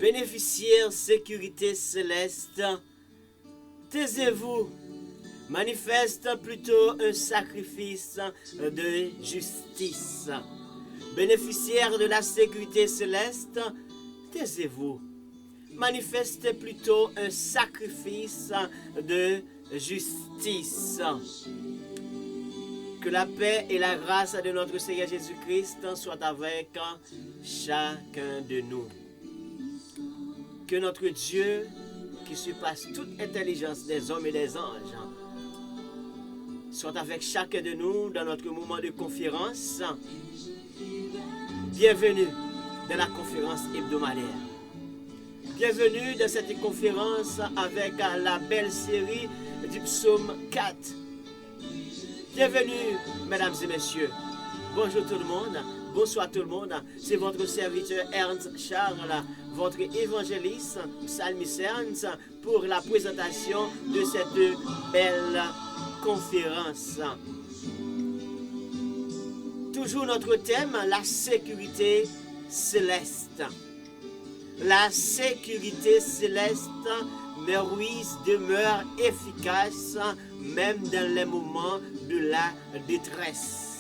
bénéficiaires sécurité céleste, taisez-vous, manifeste plutôt un sacrifice de justice. Bénéficiaires de la sécurité céleste, taisez-vous, manifestez plutôt un sacrifice de justice. Que la paix et la grâce de notre Seigneur Jésus-Christ soient avec chacun de nous. Que notre Dieu, qui surpasse toute intelligence des hommes et des anges, soit avec chacun de nous dans notre moment de conférence. Bienvenue dans la conférence hebdomadaire. Bienvenue dans cette conférence avec la belle série du psaume 4. Bienvenue, mesdames et messieurs. Bonjour tout le monde. Bonsoir tout le monde. C'est votre serviteur Ernst Charles, votre évangéliste, psalmiste Ernst, pour la présentation de cette belle conférence. Toujours notre thème, la sécurité céleste. La sécurité céleste, mais oui, demeure efficace même dans les moments de la détresse.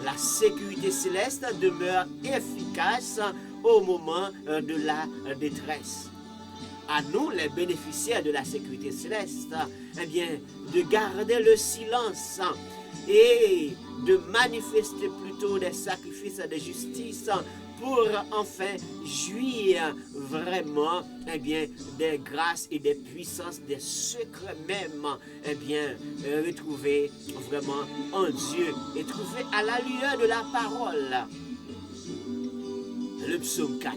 La sécurité céleste demeure efficace au moment de la détresse. À nous, les bénéficiaires de la sécurité céleste, eh bien, de garder le silence et de manifester plutôt des sacrifices de justice pour enfin jouir vraiment eh bien, des grâces et des puissances, des secrets même, eh bien, retrouver vraiment en Dieu et trouver à la lueur de la parole. Le psaume 4.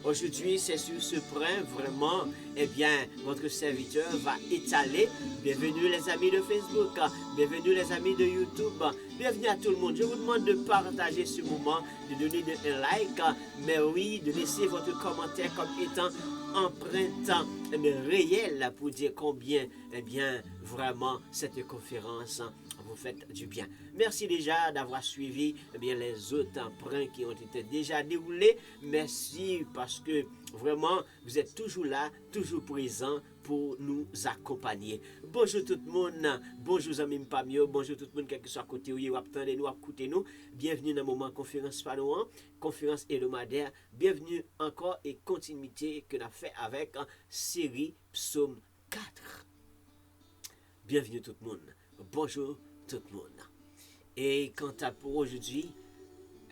Aujourd'hui, c'est sur ce point vraiment, eh bien, votre serviteur va étaler. Bienvenue les amis de Facebook, bienvenue les amis de YouTube, bienvenue à tout le monde. Je vous demande de partager ce moment, de donner un like, mais oui, de laisser votre commentaire comme étant empruntant, réel pour dire combien, eh bien, vraiment, cette conférence vous faites du bien. Merci déjà d'avoir suivi eh bien, les autres emprunts qui ont été déjà déroulés. Merci parce que vraiment, vous êtes toujours là, toujours présent pour nous accompagner. Bonjour tout le monde, bonjour amis Pamio, bonjour tout le monde, quel que soit côté où vous attendez nous, écoutez nous. Bienvenue dans le moment conférence Palouan, conférence hebdomadaire. Bienvenue encore et continuité que nous avons fait avec série Psaume 4. Bienvenue tout le monde. Bonjour tout le monde. Et quant à pour aujourd'hui,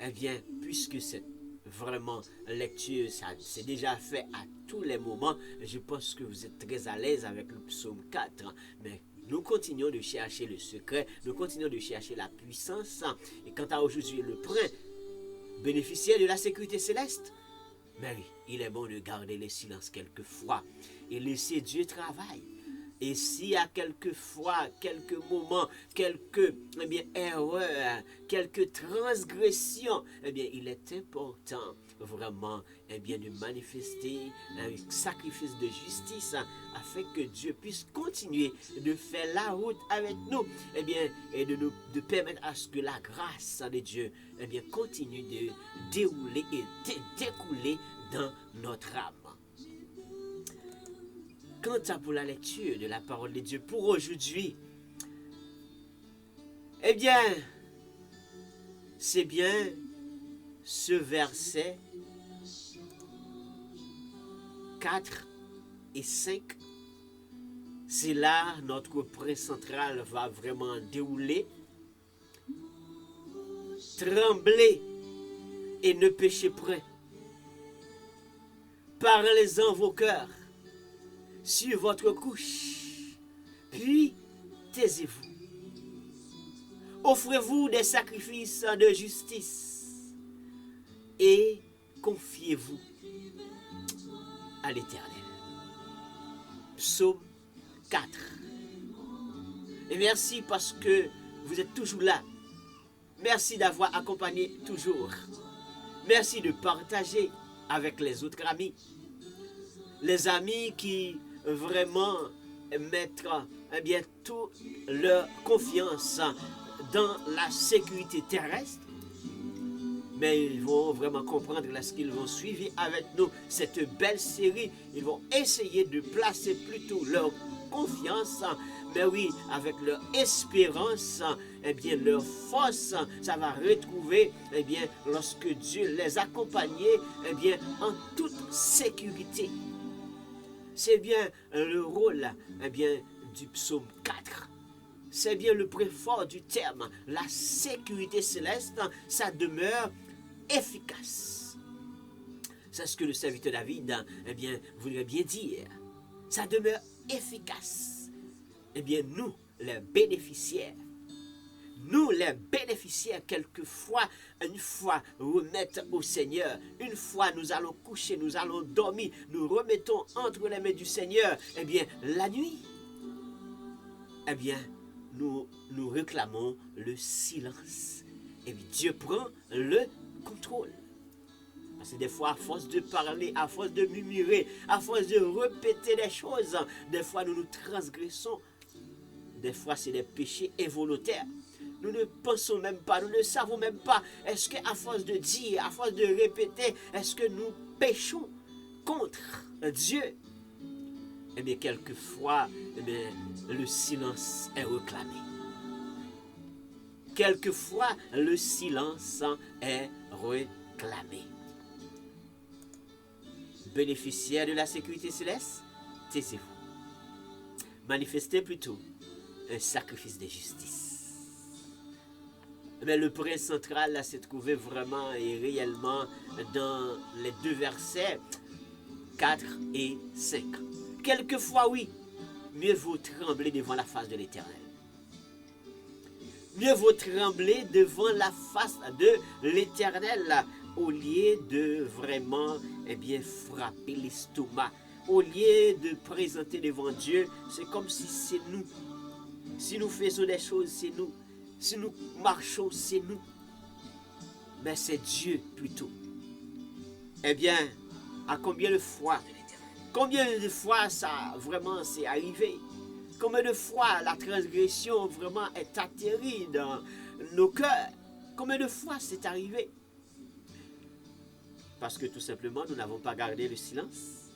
eh bien, puisque c'est vraiment lecture, ça c'est déjà fait à tous les moments, je pense que vous êtes très à l'aise avec le psaume 4. Mais nous continuons de chercher le secret, nous continuons de chercher la puissance. Et quant à aujourd'hui, le point, bénéficiaire de la sécurité céleste, mais oui, il est bon de garder le silence quelquefois et laisser Dieu travailler. Et s'il y a quelquefois, quelques moments, quelques eh bien, erreurs, quelques transgressions, eh bien, il est important vraiment eh bien, de manifester un sacrifice de justice afin que Dieu puisse continuer de faire la route avec nous eh bien, et de permettre à ce que la grâce de Dieu eh bien, continue de dérouler et découler dans notre âme. Quant à pour la lecture de la parole de Dieu pour aujourd'hui, eh bien, c'est bien ce verset 4 et 5. C'est là notre point central va vraiment dérouler. Tremblez et ne péchez point. Parlez-en vos cœurs sur votre couche, puis taisez-vous. Offrez-vous des sacrifices de justice et confiez-vous à l'Éternel. Psaume 4. Et merci parce que vous êtes toujours là. Merci d'avoir accompagné toujours. Merci de partager avec les autres amis. Les amis qui vraiment mettent eh bien, toute leur confiance dans la sécurité terrestre, mais ils vont vraiment comprendre lorsqu'ils vont suivre avec nous cette belle série. Ils vont essayer de placer plutôt leur confiance, mais oui, avec leur espérance, eh bien, leur force, ça va retrouver, eh bien, lorsque Dieu les accompagnait, eh bien, en toute sécurité. C'est bien le rôle, eh bien, du psaume 4. C'est bien le préfort du terme. La sécurité céleste, ça demeure efficace. C'est ce que le serviteur David, eh bien, voudrait bien dire. Ça demeure efficace. Eh bien, nous, les bénéficiaires, quelquefois, une fois remettre au Seigneur, une fois nous allons coucher, nous allons dormir, nous remettons entre les mains du Seigneur, eh bien, la nuit, eh bien, nous réclamons le silence. Et bien, Dieu prend le contrôle. Parce que des fois, à force de parler, à force de murmurer, à force de répéter des choses, des fois nous nous transgressons. Des fois, c'est des péchés involontaires. Nous ne pensons même pas, nous ne savons même pas. Est-ce qu'à force de dire, à force de répéter, est-ce que nous péchons contre Dieu? Eh bien, quelquefois, eh bien, le silence est réclamé. Quelquefois, le silence est réclamé. Bénéficiaire de la sécurité céleste, taisez-vous. Manifestez plutôt un sacrifice de justice. Mais le point central là s'est trouvé vraiment et réellement dans les deux versets 4 et 5. Quelquefois, oui, mieux vaut trembler devant la face de l'Éternel. Mieux vaut trembler devant la face de l'Éternel au lieu de vraiment, eh bien, frapper l'estomac. Au lieu de présenter devant Dieu, c'est comme si c'est nous. Si nous faisons des choses, c'est nous. Si nous marchons, c'est nous. Mais c'est Dieu plutôt. Eh bien, à combien de fois ça vraiment s'est arrivé? Combien de fois la transgression vraiment est atterrie dans nos cœurs? Combien de fois c'est arrivé? Parce que tout simplement, nous n'avons pas gardé le silence.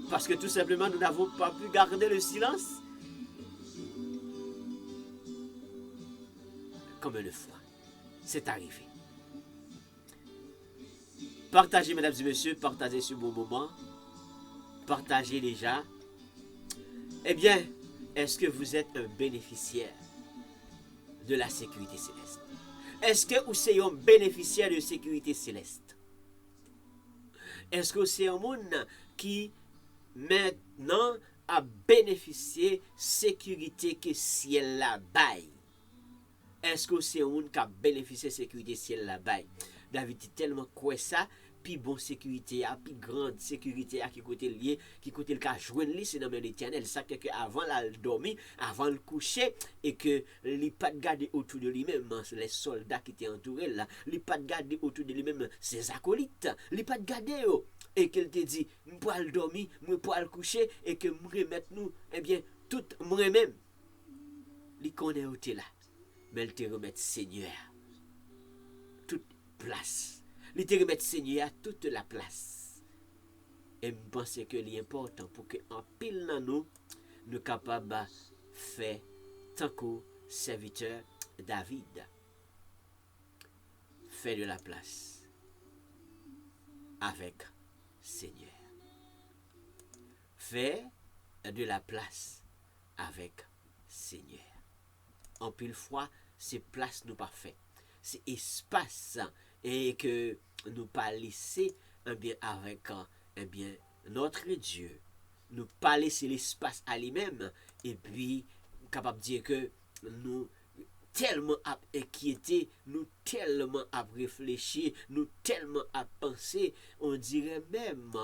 Parce que tout simplement, nous n'avons pas pu garder le silence. Combien de fois c'est arrivé? Partagez, mesdames et messieurs, partagez ce bon moment. Partagez déjà. Eh bien, est-ce que vous êtes un bénéficiaire de la sécurité céleste? Est-ce que vous êtes un bénéficiaire de la sécurité céleste? Est-ce que c'est un monde qui maintenant a bénéficié de la sécurité que ciel la baille? Est-ce que c'est un monde qui a bénéficié de la sécurité ciel la baille? David dit tellement quoi ça? Puis bon sécurité, puis grande sécurité qui côté lié, qui côté le cas joindre lui, c'est dans l'Éternel. Ça que avant la dormir, avant le coucher, et que les pas de garder autour de lui-même, les soldats qui étaient entourés là, les pas de garder autour de lui-même ses acolytes, les pas de garder et qu'elle te dit, moi pour le dormir, moi pour le coucher, et que moi remettre nous, eh bien, tout moi-même, les connaît où là, mais elle te remet Seigneur, toute place. Il te remettre Seigneur à toute la place. Et je pense que l'important pour que en pile dans nous capables de faire tant que serviteur David. Fait de la place avec Seigneur. Fait de la place avec Seigneur. En pile fois, c'est place nous pas fait. C'est espace et que nous pas laisser un bien avec un bien notre Dieu, nous pas laisser l'espace à lui-même et puis capable de dire que nous tellement à inquiéter, nous tellement à réfléchir, nous tellement à penser, on dirait même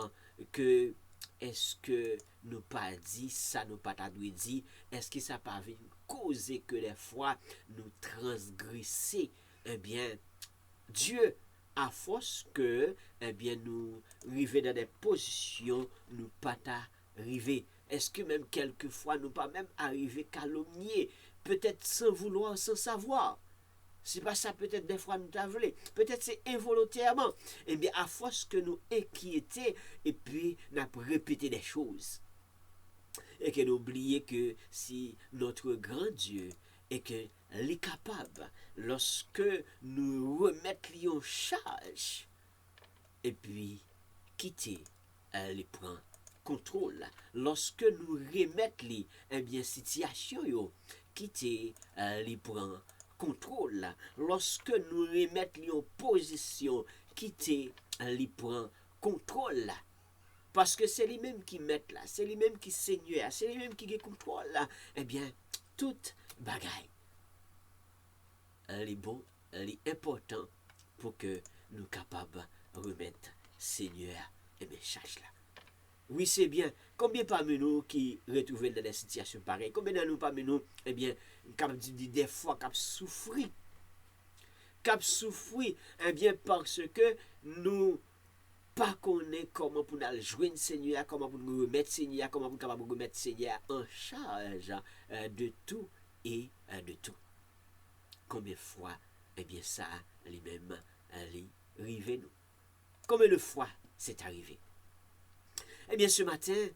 que est-ce que nous pas dit ça, nous pas dit, est-ce que ça pas venu causer que des fois nous transgresser, eh bien Dieu, à force que, eh bien, nous arrivons dans des positions, nous pas arriver. Est-ce que même quelquefois, nous pas même arriver calomnier, peut-être sans vouloir, sans savoir. C'est pas ça peut-être des fois nous t'avons. Peut-être c'est involontairement. Eh bien, à force que nous inquiéter et puis nous répéter des choses. Et que nous oublions que si notre grand Dieu est que est capable, lorsque nous remettons en charge, et puis quitter les points contrôle. Lorsque nous remettons les eh bien, situations, quitter les points contrôle. Lorsque nous remettons en position, quitter les points contrôle. Parce que c'est lui-même qui mettent là, c'est lui-même qui seigneur, c'est lui-même qui contrôle là. Eh bien, toute bagaille, elle est bon, elle est important pour que nous soyons capables de remettre Seigneur et mes charges là. Oui, c'est bien. Combien parmi nous qui retrouvent dans des situations pareilles? Combien de nous parmi nous, eh bien, des fois, qui souffrent? Qui souffrent, eh bien, parce que nous pas connaît comment pour nous joindre Seigneur, comment pour nous remettre Seigneur, comment pour nous remettre Seigneur en charge de tout et de tout. Combien de fois, eh bien, ça, lui-même, arrivé nous? Combien de fois c'est arrivé? Eh bien, ce matin,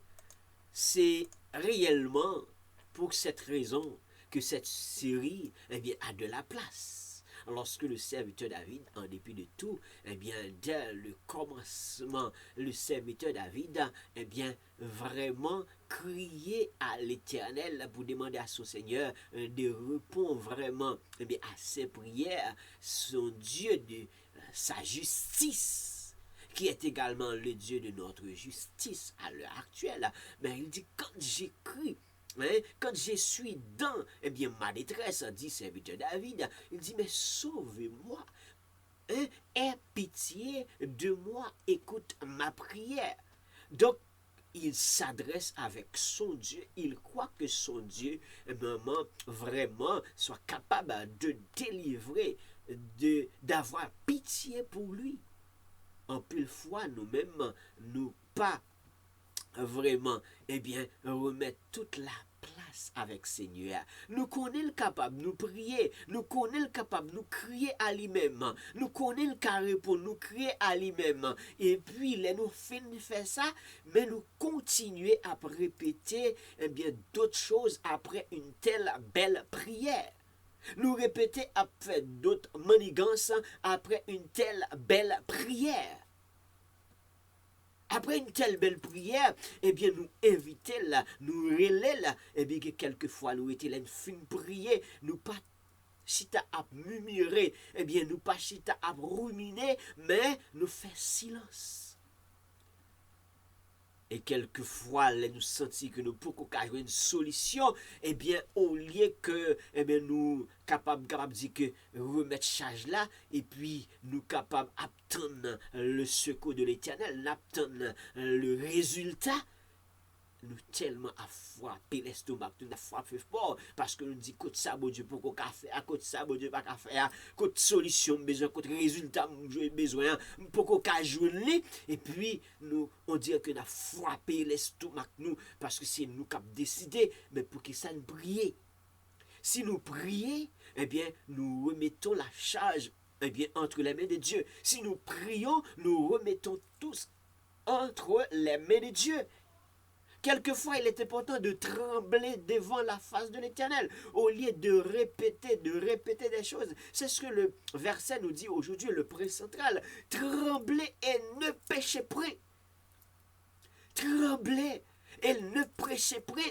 c'est réellement pour cette raison que cette série, eh bien, a de la place. Lorsque le serviteur David, en dépit de tout, eh bien, dès le commencement, le serviteur David, eh bien, vraiment crier à l'Éternel pour demander à son Seigneur de répondre vraiment eh bien, à ses prières, son Dieu de sa justice, qui est également le Dieu de notre justice à l'heure actuelle. Mais il dit, quand j'écris, quand je suis dans eh bien, ma détresse, dit serviteur David, il dit, mais sauvez-moi, aie pitié de moi, écoute ma prière. Donc, il s'adresse avec son Dieu, il croit que son Dieu, vraiment, soit capable de délivrer, d'avoir pitié pour lui. En pile fois, nous-mêmes, nous pas vraiment, eh bien, remettre toute la place avec Seigneur. Nous connaissons capable, nous prier, nous connaissons capable, nous crier à lui-même, nous connaissons carré pour nous crier à lui-même. Et puis, là, nous finissons de faire ça, mais nous continuons à répéter, eh bien, d'autres choses après une telle belle prière. Nous répéter à faire d'autres manigances après une telle belle prière. Après une telle belle prière, eh bien, nous inviter là, nous relais là, eh bien, que quelquefois nous étions là, une fin prier, nous pas chita à murmurer, eh bien, nous pas chita à ruminer, mais nous fait silence. Et quelquefois, là, nous sentons que nous pouvons avoir une solution, eh bien, au lieu que eh bien, nous capables de dire que remettre charge là, et puis nous capables d'attendre le secours de l'Éternel, d'attendre le résultat, nous tellement à frapper l'estomac, nous à frapper fort, parce que nous dit côté ça, bon Dieu, pour qu'on faire, à côté ça, bon Dieu, pas qu'à faire, côté solution, besoin, côté résultat, besoin, pour qu'on jouer, et puis nous, on dirait que nous a frappé l'estomac, nous, parce que c'est nous qui avons décidé, mais pour que ça nous prie. Si nous prions, eh bien, nous remettons la charge, eh bien, entre les mains de Dieu. Si nous prions, nous remettons tous entre les mains de Dieu. Quelquefois, il est important de trembler devant la face de l'Éternel, au lieu de répéter des choses. C'est ce que le verset nous dit aujourd'hui, le point central. Tremblez et ne péchez point. Tremblez et ne péchez point.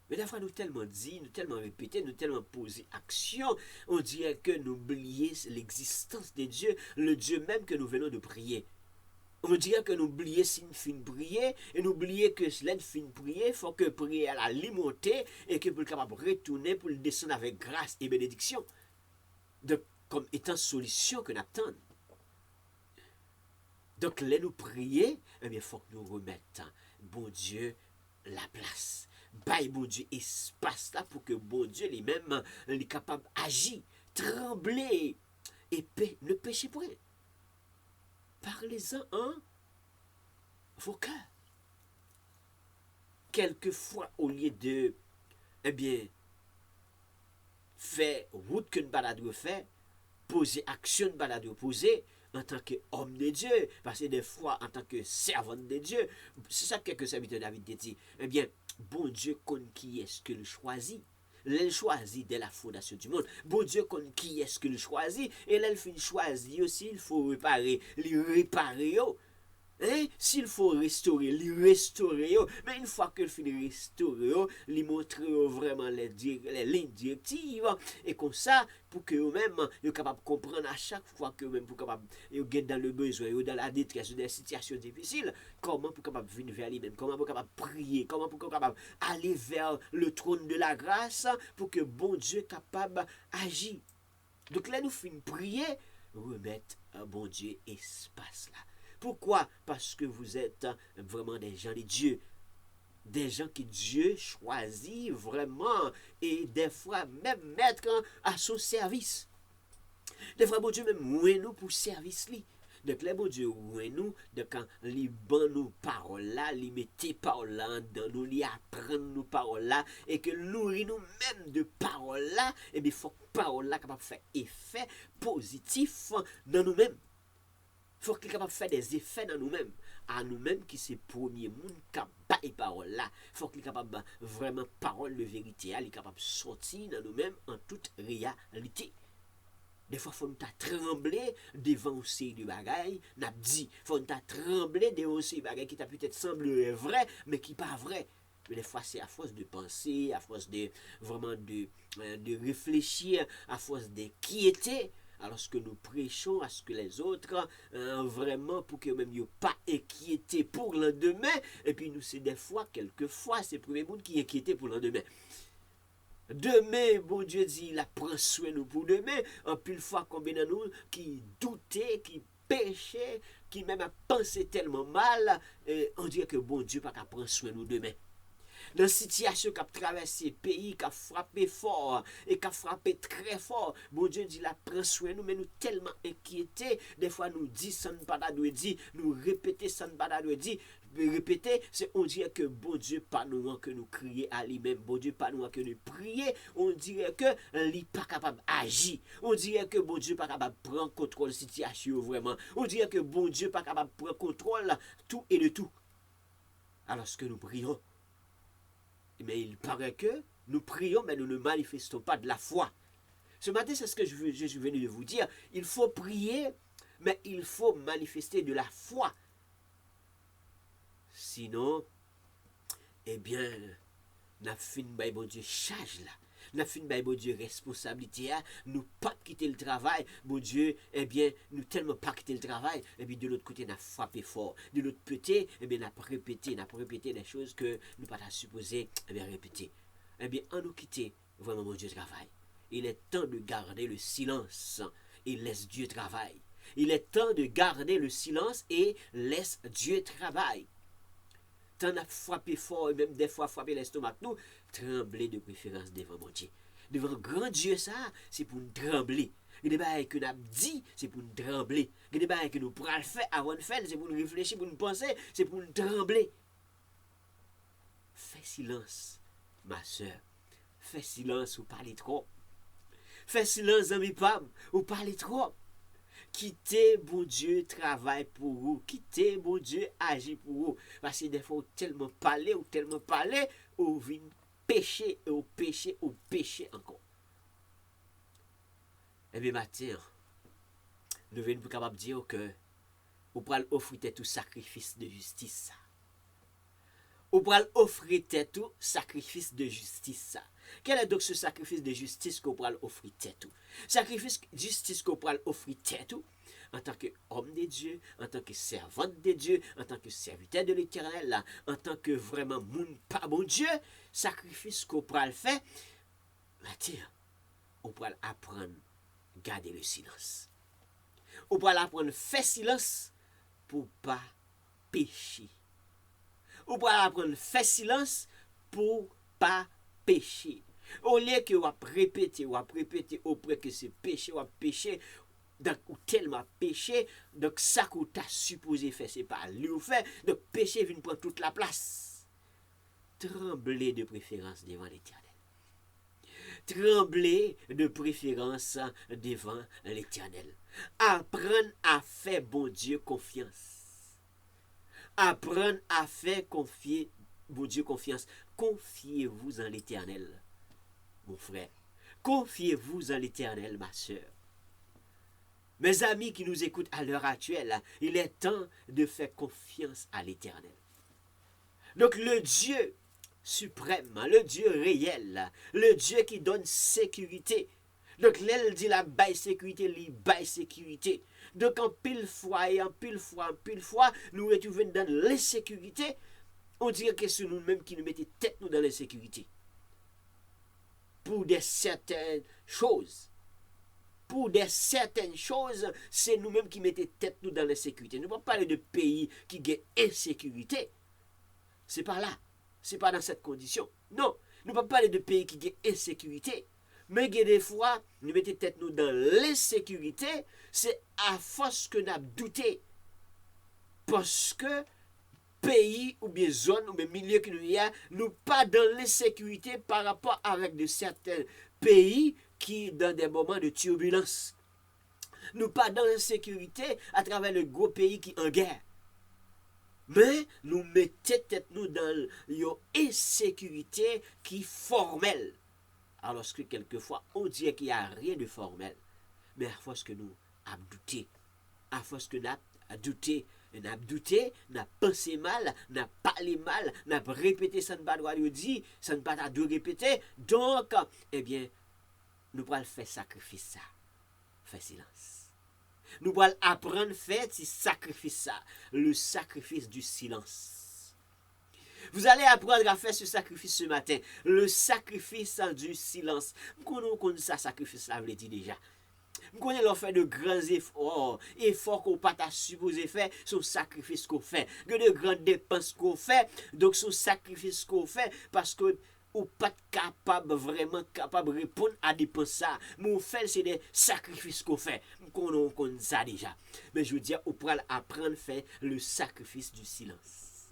Mais des fois, nous tellement dit, nous tellement répété, nous tellement posé action, on dirait que nous oublions l'existence de Dieu, le Dieu même que nous venons de prier. On dirait que nous oublions si nous finissons de prier, et nous oublions que si nous finissons de prier, il faut que prier à la limiter, et que pour le capable de retourner, pour le descendre avec grâce et bénédiction. Donc, comme étant solution que nous attendons. Donc, là, nous prier, eh bien, il faut que nous remettons, bon Dieu, la place. Baille, bon Dieu, espace là pour que bon Dieu lui-même est capable d'agir, trembler, et ne péchez point. Parlez-en en vos cœurs. Quelquefois, au lieu de, eh bien, faire route que nous balade faire, poser action de balade poser en tant qu'homme de Dieu, parce que des fois, en tant que servant de Dieu, c'est ça que serviteur David dit. Eh bien, bon Dieu connaît qui est-ce que le choisit. Elle choisit dès la fondation du monde. Bon Dieu connaît qui est-ce que le choisit. Et là, il fait choisir aussi, il faut réparer. Il réparer. Hein? S'il faut restaurer, il restaurer. Mais une fois que finit restaurer, il montre vraiment les lignes directives. Et comme ça, pour que eux-mêmes soient capables de comprendre à chaque fois que eux-mêmes sont capables de dans le besoin, dans la détresse, dans des situations difficiles, comment pour capable venir vers lui-même, comment pour capable prier, comment pour capable aller vers le trône de la grâce pour que bon Dieu soit capable d'agir. Donc là, nous finissons prier, remettre à bon Dieu espace là. Pourquoi? Parce que vous êtes vraiment des gens de Dieu. Des gens que Dieu choisit vraiment et des fois même mettre à son service. Des fois, bon Dieu même oué nous pour service li. Donc là, bon Dieu oué nous, de quand il ban nous paroles là, il mette paroles là dans nous, il apprend nous paroles là, et que nourrit nous même de paroles là, et bien il faut que paroles là capable de faire effet positif dans nous-mêmes. Il faut qu'il soit capable de faire des effets dans nous-mêmes. À nous-mêmes qui c'est le premier monde qui a baillé parole là. Il faut qu'il soit capable vraiment parole de vérité. Il est capable de sortir dans nous-mêmes en toute réalité. Des fois, il faut nous trembler devant un série de bagailles. N'a dit, il faut nous trembler devant un série de bagailles qui t'a peut-être semblé vrai, mais qui n'est pas vrai. Mais des fois, c'est à force de penser, à force de vraiment de réfléchir, à force d'inquiéter. Alors que nous prêchons à ce que les autres, vraiment, pour que même ils pas inquiétés pour le lendemain, et puis nous, c'est des fois, quelquefois, c'est le premier monde qui est inquiété pour le lendemain. Demain, bon Dieu dit, il a pris soin de nous pour demain, en pile fois, combien de nous qui doutaient, qui péchaient, qui même a pensé tellement mal, on dirait que bon Dieu pas qu'à prendre soin de nous demain. Dans la situation qui a traversé le pays, qui a frappé fort et qui a frappé très fort, bon Dieu dit, la prend soin de nous, mais nous tellement inquiétés, des fois nous dit, ça ne pas dit, nous répéter, ça ne pas dit, répéter, c'est on dirait que bon Dieu pas nous que nous crier à lui-même, bon Dieu pas nous que nous prier, on dirait que lui pas capable d'agir, on dirait que bon Dieu pas capable de prendre contrôle de la situation vraiment, on dirait que bon Dieu pas capable de prendre contrôle tout et de tout. Alors que nous prions, mais il paraît que nous prions, mais nous ne manifestons pas de la foi. Ce matin, c'est ce que je suis venu de vous dire. Il faut prier, mais il faut manifester de la foi. Sinon, eh bien, n'a fin by bon Dieu charge là. N'a fin by bon Dieu responsabilité là. Nous pas quitter le travail. Bon Dieu, eh bien, nous tellement pas quitter le travail. Et puis de l'autre côté, n'a frappé fort. De l'autre côté, eh bien, n'a répété des choses que nous pas supposé eh bien, répéter. Eh bien, en nous quitter, vraiment mon Dieu travaille. Il est temps de garder le silence et laisse Dieu travailler. Il est temps de garder le silence et laisse Dieu travailler. T'en as frappé fort et même des fois frappé l'estomac nous, trembler de préférence devant mon Dieu. Devant grand Dieu ça, c'est pour nous trembler. Il y a des choses que nous avons dit, c'est pour nous trembler. Il y a des choses que nous pourrons faire avant de faire, c'est pour nous réfléchir, pour nous penser, c'est pour nous trembler. Fais silence, ma soeur. Fais silence ou parlez trop. Fais silence, ami Pam, ou parlez trop. Quittez bon Dieu travail pour vous. Quittez bon Dieu agir pour vous. Parce que des fois, vous tellement parler, vous venez pécher, ou pécher encore. Et bien, matin, nous venons pour capable dire que vous pouvez offrir tout sacrifice de justice. Vous pouvez offrir tout sacrifice de justice. Quel est donc ce sacrifice de justice qu'on pourra offrir tout? Sacrifice de justice qu'on pourra offrir tout en tant qu'homme de Dieu, en tant que servante de Dieu, en tant que serviteur de l'Éternel, en tant que vraiment moun pas bon Dieu, sacrifice qu'on pourra faire, on pourra apprendre à garder le silence. On pourra apprendre à faire silence pour ne pas pécher. On pourra apprendre à faire silence pour ne pas péché. Au lieu que vous répétez auprès que c'est péché, ou péché, donc ou tellement péché, donc ça que vous avez supposé faire, c'est pas lui ou fait, donc péché vient prendre toute la place. Tremblez de préférence devant l'Éternel. trembler de préférence devant l'Éternel. Apprendre à faire bon Dieu confiance. Apprendre à faire confier bon Dieu confiance. Confiez-vous en l'Éternel, mon frère. Confiez-vous en l'Éternel, ma soeur. Mes amis qui nous écoutent à l'heure actuelle, il est temps de faire confiance à l'Éternel. Donc le Dieu suprême, le Dieu réel, le Dieu qui donne sécurité. Donc l'elle dit la baille sécurité, li baille sécurité. Donc en pile fois, nous retrouvons dans l'insécurité. On dirait que c'est nous-mêmes qui nous mettons tête nous dans l'insécurité. Pour des certaines choses. Pour des certaines choses, c'est nous-mêmes qui mettons tête nous dans l'insécurité. Nous ne pouvons pas parler de pays qui ont insécurité. C'est pas là. C'est pas dans cette condition. Non. Nous ne pouvons pas parler de pays qui ont insécurité. Mais des fois, nous mettons tête nous dans l'insécurité. C'est à force que nous avons douté. Parce que pays ou bien zone ou bien milieu que nous y a, nous pas dans l'insécurité par rapport avec de certains pays qui dans des moments de turbulence. Nous pas dans l'insécurité à travers le gros pays qui en guerre. Mais nous mettons tête nous dans une insécurité qui est formelle. Alors que quelquefois, on dit qu'il n'y a rien de formel. Mais à force que nous avons douté, à force que nous avons douté, nous avons pensé mal, nous avons parlé mal, nous avons répété ça ne pas droit de dire, ça ne pas de répéter. Donc, eh bien, nous allons faire sacrifice ça. Faire silence. Nous allons apprendre à faire ce sacrifice ça. Le sacrifice du silence. Vous allez apprendre à faire ce sacrifice ce matin. Le sacrifice du silence. Nous connaissons ça, sacrifice ça, veut dire déjà. Nous connaissons fait de grands efforts qu'on pas supposé faire, son sacrifice qu'on fait. De grandes dépenses qu'on fait, donc son sacrifice qu'on fait, parce que ou pas vraiment capable de répondre à des dépenses. Mais on fait, c'est des sacrifices qu'on fait. On connaît ça déjà. Mais je veux dire, on pourra apprendre à faire le sacrifice du silence.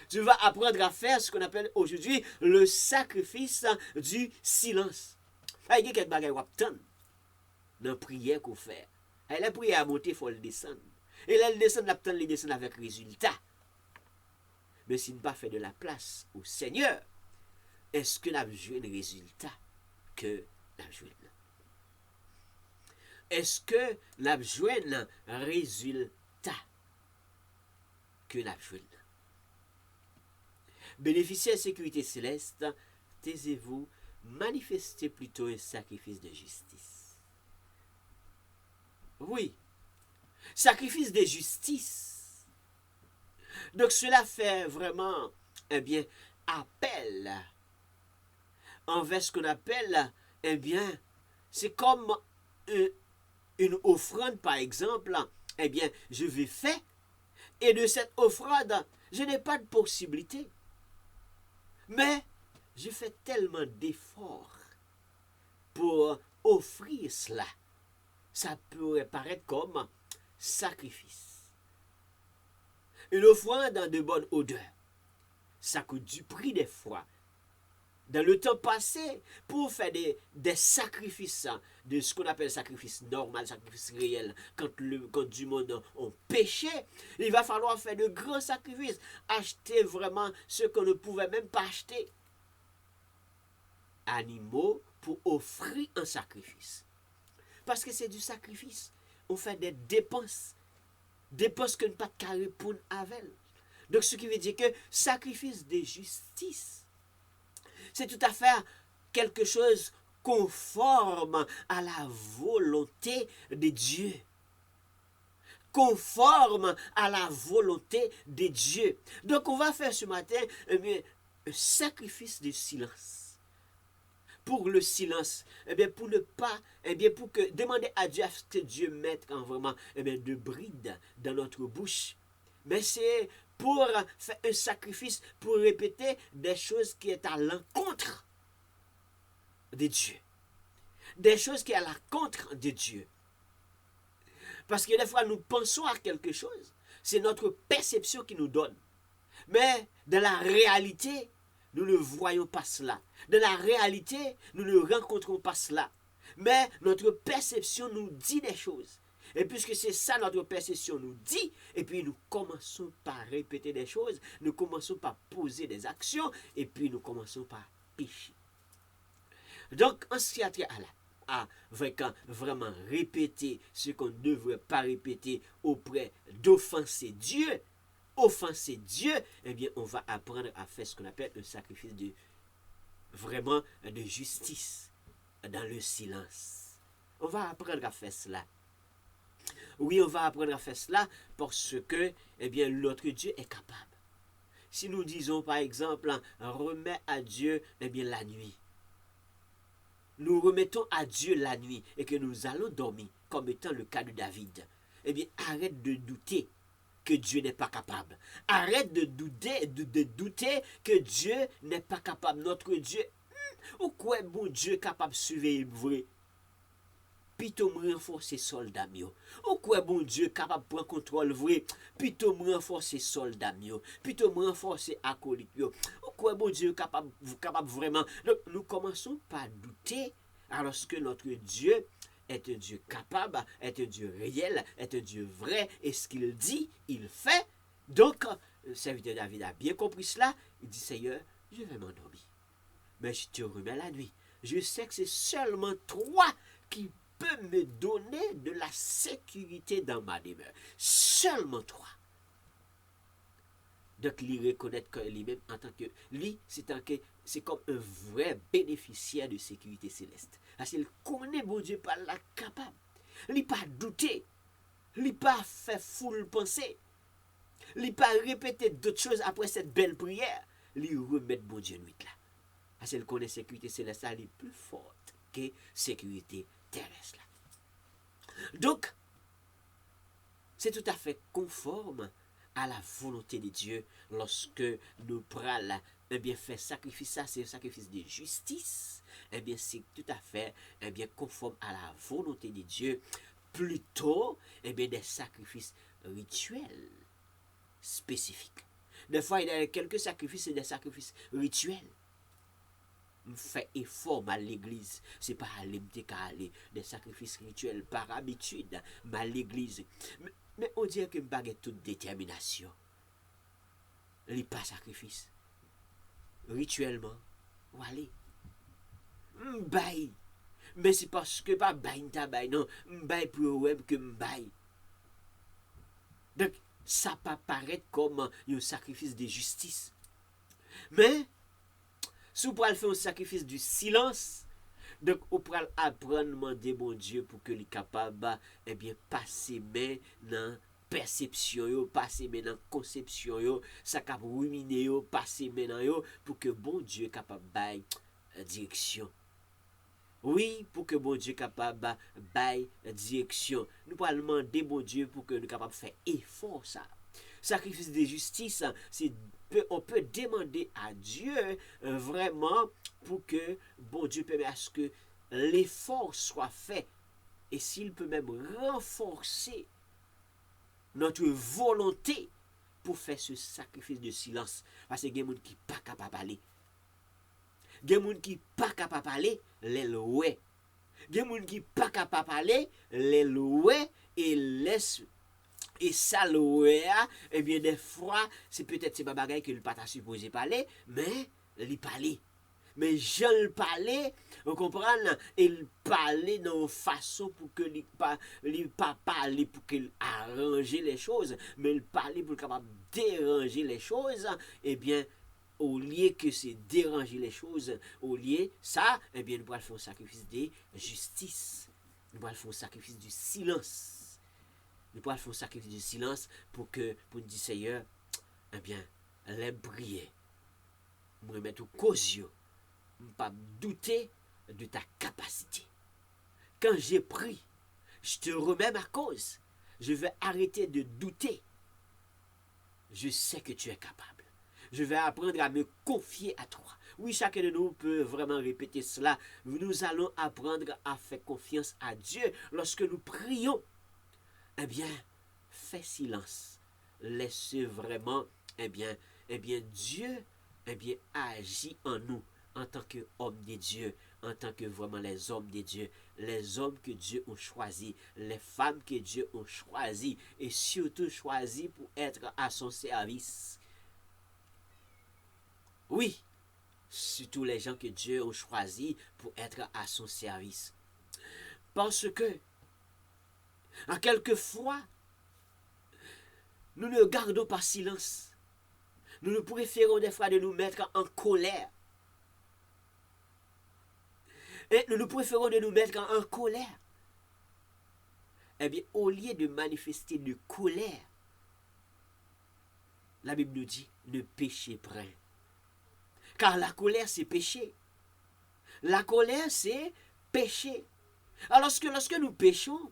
Tu vas apprendre à faire ce qu'on appelle aujourd'hui le sacrifice du silence. Il y a quelques bagages qui attendent dans la prière qu'on fait. La prière à monter, il faut le descendre. Et là, le descendre, il descend avec résultat. Mais s'il n'a pas fait de la place au Seigneur, est-ce que nous avons joué le résultat que nous avons joué? Est-ce que nous avons joué le résultat que nous avons joué? Bénéficiez de la sécurité céleste, taisez-vous, manifestez plutôt un sacrifice de justice. Oui, sacrifice de justice. Donc cela fait vraiment, eh bien, appel envers ce qu'on appelle, eh bien, c'est comme une offrande, par exemple, eh bien, je vais faire, et de cette offrande, je n'ai pas de possibilité. Mais je fais tellement d'efforts pour offrir cela. Ça pourrait paraître comme sacrifice. Une offrande dans de bonne odeur. Ça coûte du prix des fois. Dans le temps passé, pour faire des sacrifices, de ce qu'on appelle sacrifice normal, sacrifice réel, quand du monde ont péché, il va falloir faire de grands sacrifices, acheter vraiment ce qu'on ne pouvait même pas acheter. Animaux pour offrir un sacrifice. Parce que c'est du sacrifice. On fait des dépenses que ne pas de répondre avec. Donc ce qui veut dire que sacrifice de justice, c'est tout à fait quelque chose conforme à la volonté de Dieu. Conforme à la volonté de Dieu. Donc on va faire ce matin un sacrifice de silence. Pour le silence, pour ne pas, pour que demander à Dieu que Dieu mette vraiment de brides dans notre bouche. Mais c'est pour faire un sacrifice, pour répéter des choses qui sont à l'encontre de Dieu. Des choses qui sont à l'encontre de Dieu. Parce que des fois, nous pensons à quelque chose. C'est notre perception qui nous donne. Mais dans la réalité, nous ne voyons pas cela. Dans la réalité, nous ne rencontrons pas cela. Mais notre perception nous dit des choses. Et puisque c'est ça notre perception nous dit, et puis nous commençons par répéter des choses, nous commençons par poser des actions, et puis nous commençons par pécher. Donc, en ce qui a trait à vraiment répéter ce qu'on ne devrait pas répéter auprès d'offenser Dieu, eh bien, on va apprendre à faire ce qu'on appelle un sacrifice de justice dans le silence. On va apprendre à faire cela. Oui, on va apprendre à faire cela parce que, eh bien, notre Dieu est capable. Si nous disons, par exemple, remets à Dieu, eh bien, la nuit. Nous remettons à Dieu la nuit et que nous allons dormir, comme étant le cas de David. Eh bien, arrête de douter que Dieu n'est pas capable. Arrête de douter que Dieu n'est pas capable. Notre Dieu, ou quoi bon Dieu capable de surveiller vrai? Plutôt me renforcer soldat mio. Ou quoi bon Dieu capable de prendre contrôle vrai? Plutôt me renforcer soldat mio. Plutôt me renforcer acolyte mio. Ou quoi bon Dieu capable vraiment. Donc, nous commençons par douter alors que notre Dieu est un Dieu capable, est un Dieu réel, est un Dieu vrai, et ce qu'il dit, il fait. Donc, le serviteur David a bien compris cela. Il dit, Seigneur, je vais m'endormir. Mais je te remets la nuit. Je sais que c'est seulement toi qui peux me donner de la sécurité dans ma demeure. Seulement toi. Donc, il reconnaît que lui-même, en tant que lui, c'est comme un vrai bénéficiaire de sécurité céleste. Parce qu'il connaît mon Dieu par la capable. Il n'a pas douté. Il n'a pas fait foule penser. Il n'a pas répété d'autres choses après cette belle prière. Il remet mon Dieu nuit là. Parce qu'il connaît sécurité céleste, elle est plus forte que sécurité terrestre là. Donc, c'est tout à fait conforme à la volonté de Dieu lorsque nous prenons faire sacrifice, ça c'est un sacrifice de justice, c'est tout à fait conforme à la volonté de Dieu, plutôt des sacrifices rituels spécifiques. Des fois, il y a quelques sacrifices, c'est des sacrifices rituels. On fait effort à l'église, c'est pas aller des sacrifices rituels par habitude, à l'église. Mais on dirait que je toute détermination. Il n'y a pas sacrifice. Rituellement, ou aller. M'baye. Mais c'est parce que pas baye ta baye, non. M'baye pour web que m'baye. Donc, ça peut paraître comme un sacrifice de justice. Mais, si vous pouvez faire un sacrifice du silence, donc, on peut apprendre à demander mon Dieu pour que les capable passer main dans perception yo, passer main dans conception yo, ça cap ruminer yo, passer main dans yo pour que bon Dieu capable bail direction. Oui, pour que bon Dieu capable bail direction. Nous pouvons demander bon Dieu pour que nous capable faire effort ça. Sacrifice de justice, on peut demander à Dieu vraiment pour que bon Dieu permette à ce que l'effort soit fait et s'il peut même renforcer notre volonté pour faire ce sacrifice de silence. Parce que il y a des gens qui ne sont pas capables de parler. Il y a des gens qui ne sont pas capables de parler, les louer. Il y a des gens qui ne sont pas capables de parler, les louer et laisse. Et ça, des fois, c'est peut-être c'est pas bagaille que le pas supposé parler, mais il parlait. Mais Jean le parlait, vous comprenez, il parlait d'une façon pour que il pas parler pour qu'il arrange les choses, mais il parlait pour capable déranger les choses, au lieu que c'est déranger les choses, au lieu ça, nous allons faire un sacrifice de justice. Nous allons faire un sacrifice du silence. Nous pouvons faire un sacrifice de silence pour dire Seigneur, les prier. Je me mettre au cause, je ne pas douter de ta capacité. Quand j'ai pris, je te remets ma cause. Je vais arrêter de douter. Je sais que tu es capable. Je vais apprendre à me confier à toi. Oui, chacun de nous peut vraiment répéter cela. Nous allons apprendre à faire confiance à Dieu lorsque nous prions. Fais silence. Laissez vraiment, Dieu, eh bien, agit en nous en tant qu'hommes de Dieu, en tant que vraiment les hommes de Dieu, les hommes que Dieu a choisis, les femmes que Dieu a choisies, et surtout choisis pour être à son service. Oui, surtout les gens que Dieu a choisis pour être à son service. Parce que, en quelquefois, nous ne gardons pas silence. Nous nous préférons des fois de nous mettre en colère. Et nous préférons de nous mettre en colère. Eh bien, au lieu de manifester de colère, la Bible nous dit, ne péchez point. Car la colère, c'est péché. La colère, c'est péché. Alors, lorsque nous péchons,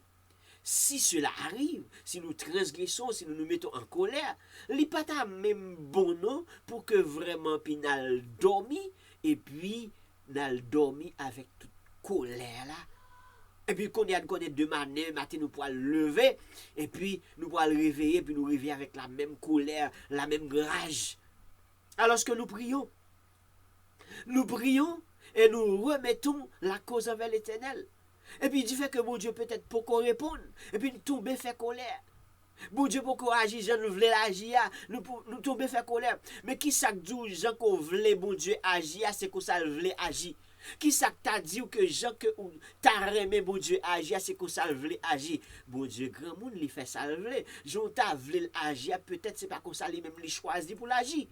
si cela arrive, si nous transgressons, si nous nous mettons en colère, il n'est pas même bon non pour que vraiment puis nous dormi et puis nous dormi avec toute colère là. Et puis qu'on a demain matin nous pourrons lever et puis nous pourrons le réveiller puis nous réveiller avec la même colère, la même rage. Alors que nous prions et nous remettons la cause envers l'Éternel. Et puis, il fait que mon Dieu peut-être pour qu'on réponde. Et puis, nous tomber fait colère. Bon Dieu pour qu'on agisse, Jean nous voulons agir, nous tomber fait colère. Mais qui ça dit, Jean qu'on voulait bon Dieu agir, c'est qu'on ça voulait agir. Qui ça t'a dit que Jean que t'as aimé bon Dieu agir, c'est qu'on ça voulait agir. Bon Dieu, grand monde, il fait ça voulait. Jean t'a voulu agir, peut-être c'est pas comme ça, lui même il choisi pour l'agir.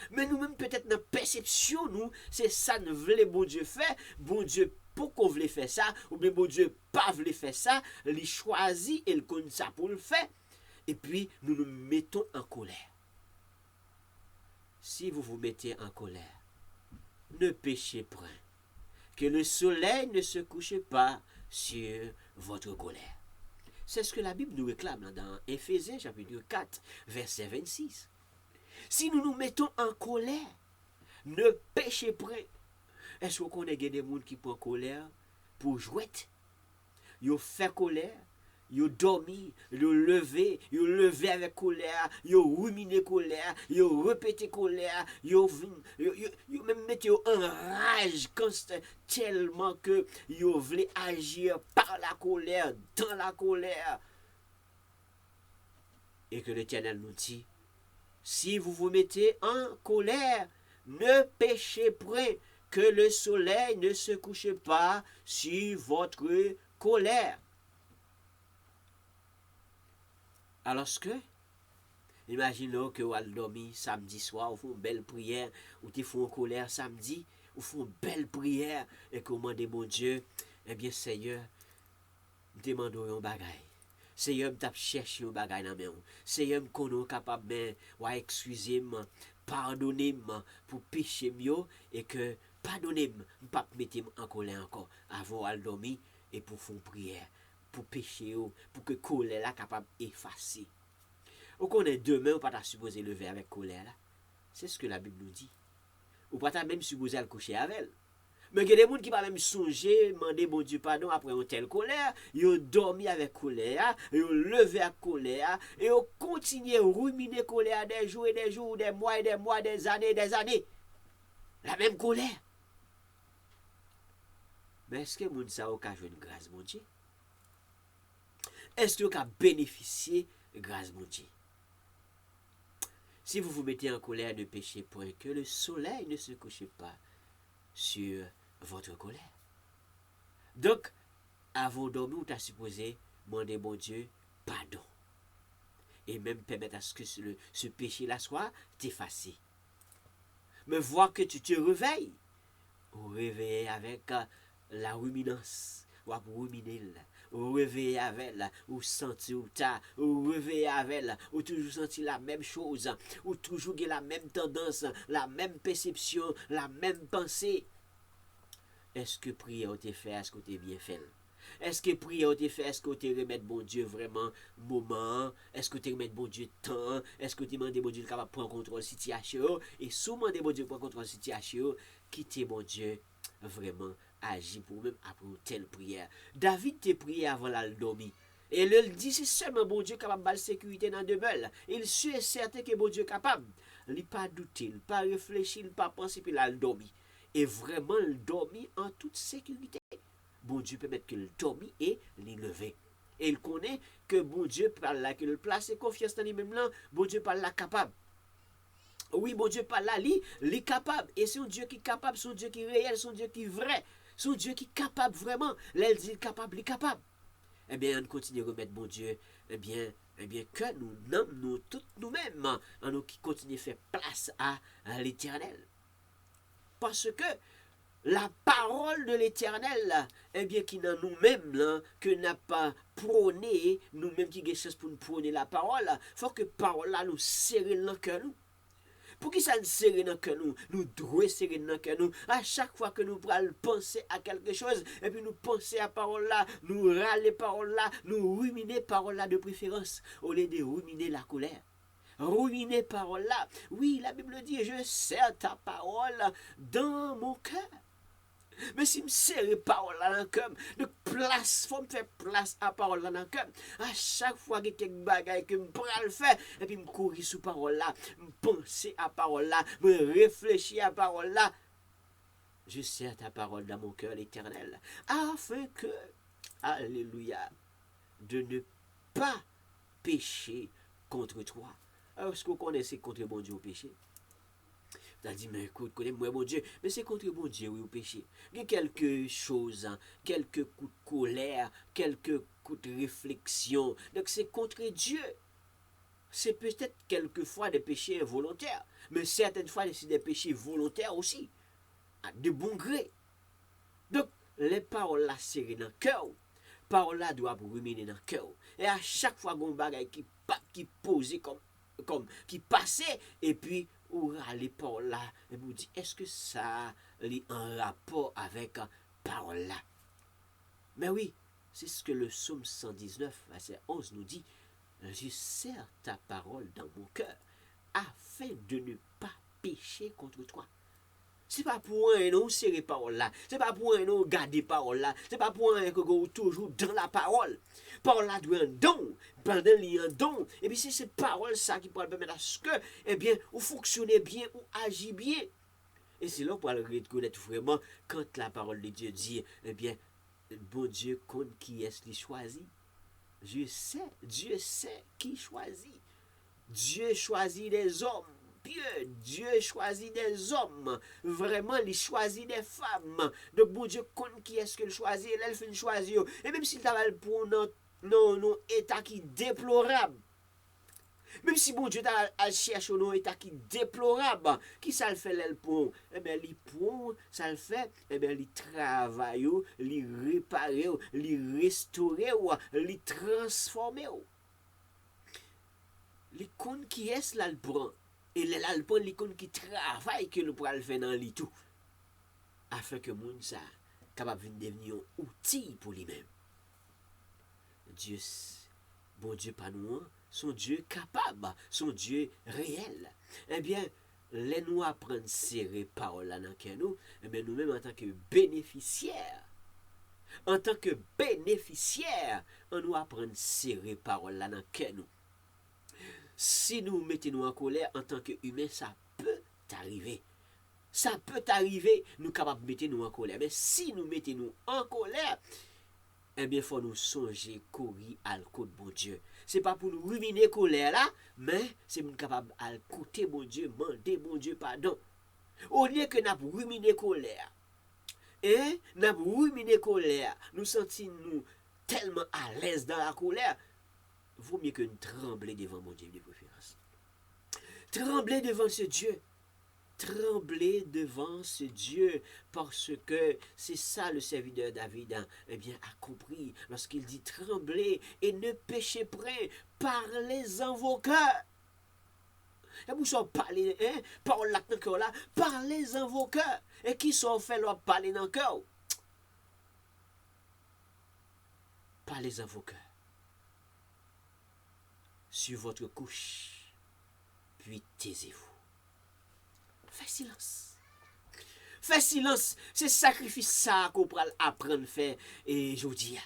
Mais nous-mêmes, peut-être, dans la perception, nous, c'est ça nous voulons bon Dieu faire. Bon Dieu, pourquoi voulait faire ça? Ou bien bon Dieu, pas voulait faire ça. Il choisit et il connaît ça pour le faire. Et puis, nous nous mettons en colère. Si vous vous mettez en colère, ne péchez point. Que le soleil ne se couche pas sur votre colère. C'est ce que la Bible nous réclame là, dans Éphésiens chapitre 4, verset 26. Si nous nous mettons en colère, ne péchez point. Est-ce qu'on connaît des gens qui prennent colère pour jouer? Ils fait colère, ils dormi, ils levé avec colère, ils ruminé colère, ils répété colère, ils même mettent en rage tellement que ils veulent agir par la colère, dans la colère. Et que l'Éternel nous dit, si vous vous mettez en colère, ne péchez point, que le soleil ne se couche pas sur votre colère. Alors que, imaginons que vous allez dormir samedi soir, vous faites une belle prière, ou vous faites une colère samedi, vous faites une belle prière, et commandez mon Dieu, eh bien Seigneur, demandons un bagage. Seigneur, m'tap chercher un bagay nan men ou. Seigneur, m'konon capable mais ouais excusez-moi, pardonnez-moi pour péché mio et que pardonnez-moi, m'pas mettre en colère encore avant al dormir et pour faire prière, pour péché ou pour que colère là capable effacer. Ou connaît demain ou pas ta supposé lever avec colère là. C'est ce que la Bible nous dit. Ou pas ta même supposé al coucher avec elle. Mais il y a des gens qui ne pas même songer, demander bon Dieu pardon après une telle colère, ils ont dormi avec colère, ils ont levé avec colère, et ils ont continué à ruminer colère des jours, des mois, des années. La même colère. Mais est-ce que les gens ont joué une grâce, mon Dieu? Est-ce que vous avez bénéficié de grâce, mon Dieu? Si vous vous mettez en colère, ne péchez point, que le soleil ne se couche pas sur votre colère. Donc, avant de dormir, tu as supposé demander mon Dieu pardon. Et même permettre à ce que ce péché-là soit effacé. Mais voir que tu te réveilles, ou réveiller avec la ruminance, ou ruminer, ou réveiller avec la, ou sentir ou ta, ou réveiller avec la, ou toujours sentir la même chose, ou toujours la même tendance, la même perception, la même pensée. Est-ce que prière t'es fait, est-ce que t'es bien fait? Est-ce que prière t'es fait, est-ce que t'es remettre bon Dieu vraiment moment? Est-ce que t'es remettre bon Dieu temps? Est-ce que t'es demandé bon Dieu capable de prendre contrôle situation? Et souvent demander bon Dieu prendre contrôle situation, quitter bon Dieu vraiment agir pour même après une telle prière. David t'es prié avant la dormir. Et il dit c'est seulement bon Dieu capable de la sécurité dans demeure. Il est sûr et certain que bon Dieu est capable. il pas douter, il pas réfléchir, il pas penser, puis là, il dormi. Et vraiment, il dormi en toute sécurité. Bon Dieu permet qu'il dormi et il levé. Et il connaît que bon Dieu parle là, qu'il place confiance dans lui-même là, bon Dieu parle là capable. Oui, bon Dieu parle là, il est capable. Et c'est un Dieu qui est capable, c'est un Dieu qui est réel, c'est un Dieu qui est vrai. C'est un Dieu qui est capable vraiment. Là, il dit capable, il est capable. Eh bien, on continue à remettre bon Dieu, eh bien que nous nommons nous toutes nous-mêmes, en nous qui continuons à faire place à l'éternel. Parce que la parole de l'éternel, eh bien, qui dans nous-mêmes, là, que n'a pas prôné, nous-mêmes qui avons chose pour nous prôner la parole, il faut que la parole là nous serre dans le cœur. Pour qui ça nous serre dans le cœur nous devons serrer dans le cœur nous. À chaque fois que nous prenons penser à quelque chose, et puis nous penser à parole là, nous râler parole là, nous ruminer parole là de préférence, au lieu de ruminer la colère. Ruminer parole là. Oui, la Bible dit, je serre ta parole dans mon cœur. Mais si je serre parole là dans le cœur, de place, faut me faire place à parole là dans le cœur. À chaque fois que quelque bagaille que je prends le faire, et puis je courir sous parole là, je penser à parole là, je réfléchir à parole là, je serre ta parole dans mon cœur l'éternel, afin que, alléluia, de ne pas pécher contre toi. Alors, est-ce que vous connaissez contre mon Dieu au péché? Tu as dit, mais écoute, connais-moi mon Dieu. Mais c'est contre mon Dieu, oui, au péché. Il y a quelque chose, hein, quelques coups de colère, quelques coups de réflexion. Donc c'est contre Dieu. C'est peut-être quelquefois des péchés involontaires, mais certaines fois c'est des péchés volontaires aussi, de bon gré. Donc les paroles là serrées dans le cœur, paroles là doivent ruminer dans le cœur. Et à chaque fois qu'on bagaille qui posait comme qui passait, et puis ou râler par là, et vous dit, est-ce que ça est en rapport avec parole là? Mais oui, c'est ce que le psaume 119, verset 11 nous dit, je serre ta parole dans mon cœur, afin de ne pas pécher contre toi. C'est pas pour un non serrer parole là, c'est pas pour un non garder parole là, c'est pas pour un que vous toujours dans la parole. Parole là doit un don, pendant il y a un don, et puis c'est cette parole ça qui pourra permettre à ce que, eh bien, vous fonctionnez bien, ou agissez bien. Et c'est là pour reconnaître vraiment quand la parole de Dieu dit, eh bien, bon Dieu compte qui est-ce qui choisit. Dieu sait qui choisit. Dieu choisit des hommes. Dieu choisit des hommes. Vraiment, il choisit des femmes. Donc, bon Dieu compte qui est-ce qu'il choisit. Elle fait choisir. Et même s'il travaille pour non état qui est déplorable. Même si bon Dieu a cherché un état qui est déplorable, qui ça le fait l'elle pour? Eh bien, il prend, ça le fait, eh bien, il travaille, il répare, il restaure, il transforme. Les comptes qui est là le prend. Et là le prend les comptes qui travaillent que le pourra le faire dans les tout. Afin que le monde ça capable de devenir un outil pour lui-même. Dieu, bon Dieu pas nous, son Dieu capable, son Dieu réel. Eh bien, les nous apprendre serrer parole là dans nous, eh bien nous-mêmes en tant que bénéficiaires, on nous apprendre serrer parole là dans nous. Si nous mettons en colère en tant qu'humains, ça peut arriver. Ça peut arriver, nous capables de mettre nous en colère. Mais si nous mettons nous en colère, eh bien, il faut nous songer, courir à côté de mon Dieu. Ce n'est pas pour nous ruminer colère là, mais c'est pour nous capables à côté mon Dieu, demander mon Dieu pardon. Au lieu que nous ruminer colère, et nous ruminer colère, nous sentons nous tellement à l'aise dans la colère, vaut mieux que nous trembler devant mon Dieu de préférence. Trembler devant ce Dieu. Trembler devant ce Dieu, parce que c'est ça le serviteur David eh bien, a compris lorsqu'il dit tremblez et ne péchez point, parlez en vos cœurs. Et vous sont parlé, parole là, parlez en vos cœurs. Et qui sont fait leur parler dans le cœur? Parlez en vos cœurs. Sur votre couche, puis taisez-vous. Fais silence. Fais silence. C'est sacrifice ça qu'on peut apprendre à faire. Et je dis,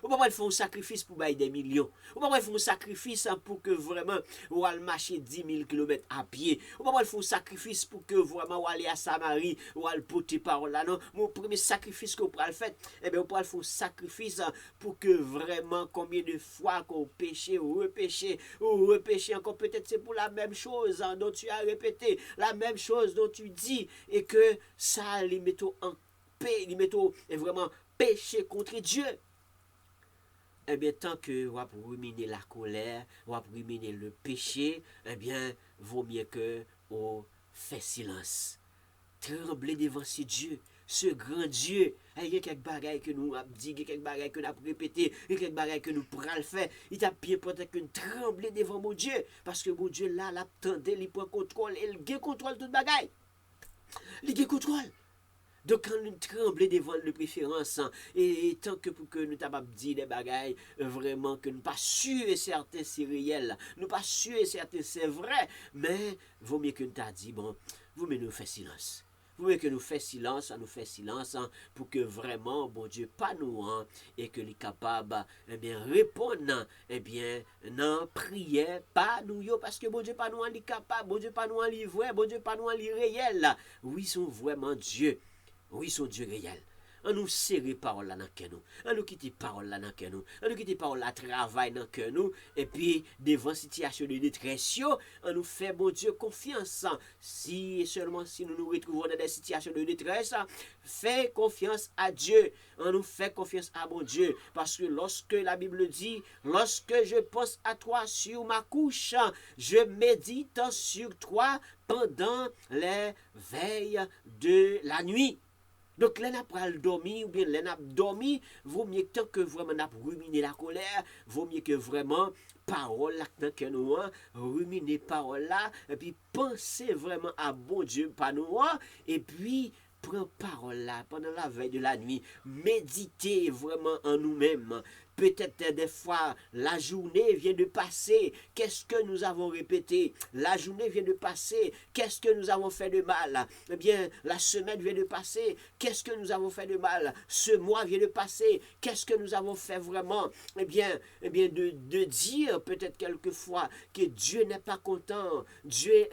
Ou pas faire un sacrifice pour bailler des millions. Ou pas faire un sacrifice pour que vraiment ou aller marcher 10 000 km à pied. Ou pas faire un sacrifice pour que vraiment ou aller à Samarie ou aller porter parole là. Non, mon premier sacrifice qu'on pourra le faire, eh bien on pourra faire un sacrifice pour que vraiment combien de fois qu'on péché ou repêché encore peut-être c'est pour la même chose dont tu as répété, la même chose dont tu dis et que ça les mettons en paix, les mettons vraiment péché contre Dieu. Eh bien, tant que on va ruminer la colère, on va ruminer le péché, eh bien, vaut mieux que on fait silence. Trembler devant ce Dieu, ce grand Dieu. Il y a quelques bagailles que nous avons dit, quelques bagailles que nous avons répété, quelques bagailles que nous pourrons le faire. Il t'a bien important que nous trembler devant mon Dieu. Parce que mon Dieu, là, l'attendait, il prend contrôle, il contrôle toute bagaille. Il contrôle. Donc, quand nous tremblons devant le préférence, et tant que pour que nous t'avons dit des bagailles, vraiment, que nous pas sûr et certain c'est réel, nous pas sûr et certain c'est vrai, mais vaut mieux que nous t'avons dit, bon, vaut mieux nous faire silence. Vaut mieux que nous fassions silence, pour que vraiment, bon Dieu, pas nous, et que les capables, eh bien, répondre, eh bien, non, prière, pas nous, parce que bon Dieu, pas nous, les capables, bon Dieu, pas nous, les vrais, bon Dieu, pas nous, les réels. Oui, ils sont vraiment Dieu. Oui, son Dieu réel. On nous serre parole là dans cœur nous. On nous quitte parole là dans cœur nous. On nous quitte parole là travail dans cœur nous. Et puis, devant situation de détresse, on nous fait, bon Dieu, confiance. Si et seulement si nous nous retrouvons dans des situations de détresse, fais confiance à Dieu. On nous fait confiance à mon Dieu. Parce que lorsque la Bible dit, lorsque je pense à toi sur ma couche, je médite sur toi pendant les veilles de la nuit. Donc, là, n'a pas dormi, ou bien là, n'a dormi, vaut mieux que tant que vraiment n'a ruminer la colère, vaut mieux que vraiment parole là, que nous, ruminer parole là, et puis penser vraiment à bon Dieu, pas nous, et puis prends parole là pendant la veille de la nuit, méditer vraiment en nous-mêmes. Peut-être des fois, la journée vient de passer. Qu'est-ce que nous avons répété? La journée vient de passer. Qu'est-ce que nous avons fait de mal? Eh bien, la semaine vient de passer. Qu'est-ce que nous avons fait de mal? Ce mois vient de passer. Qu'est-ce que nous avons fait vraiment? Eh bien de dire peut-être quelquefois que Dieu n'est pas content. Dieu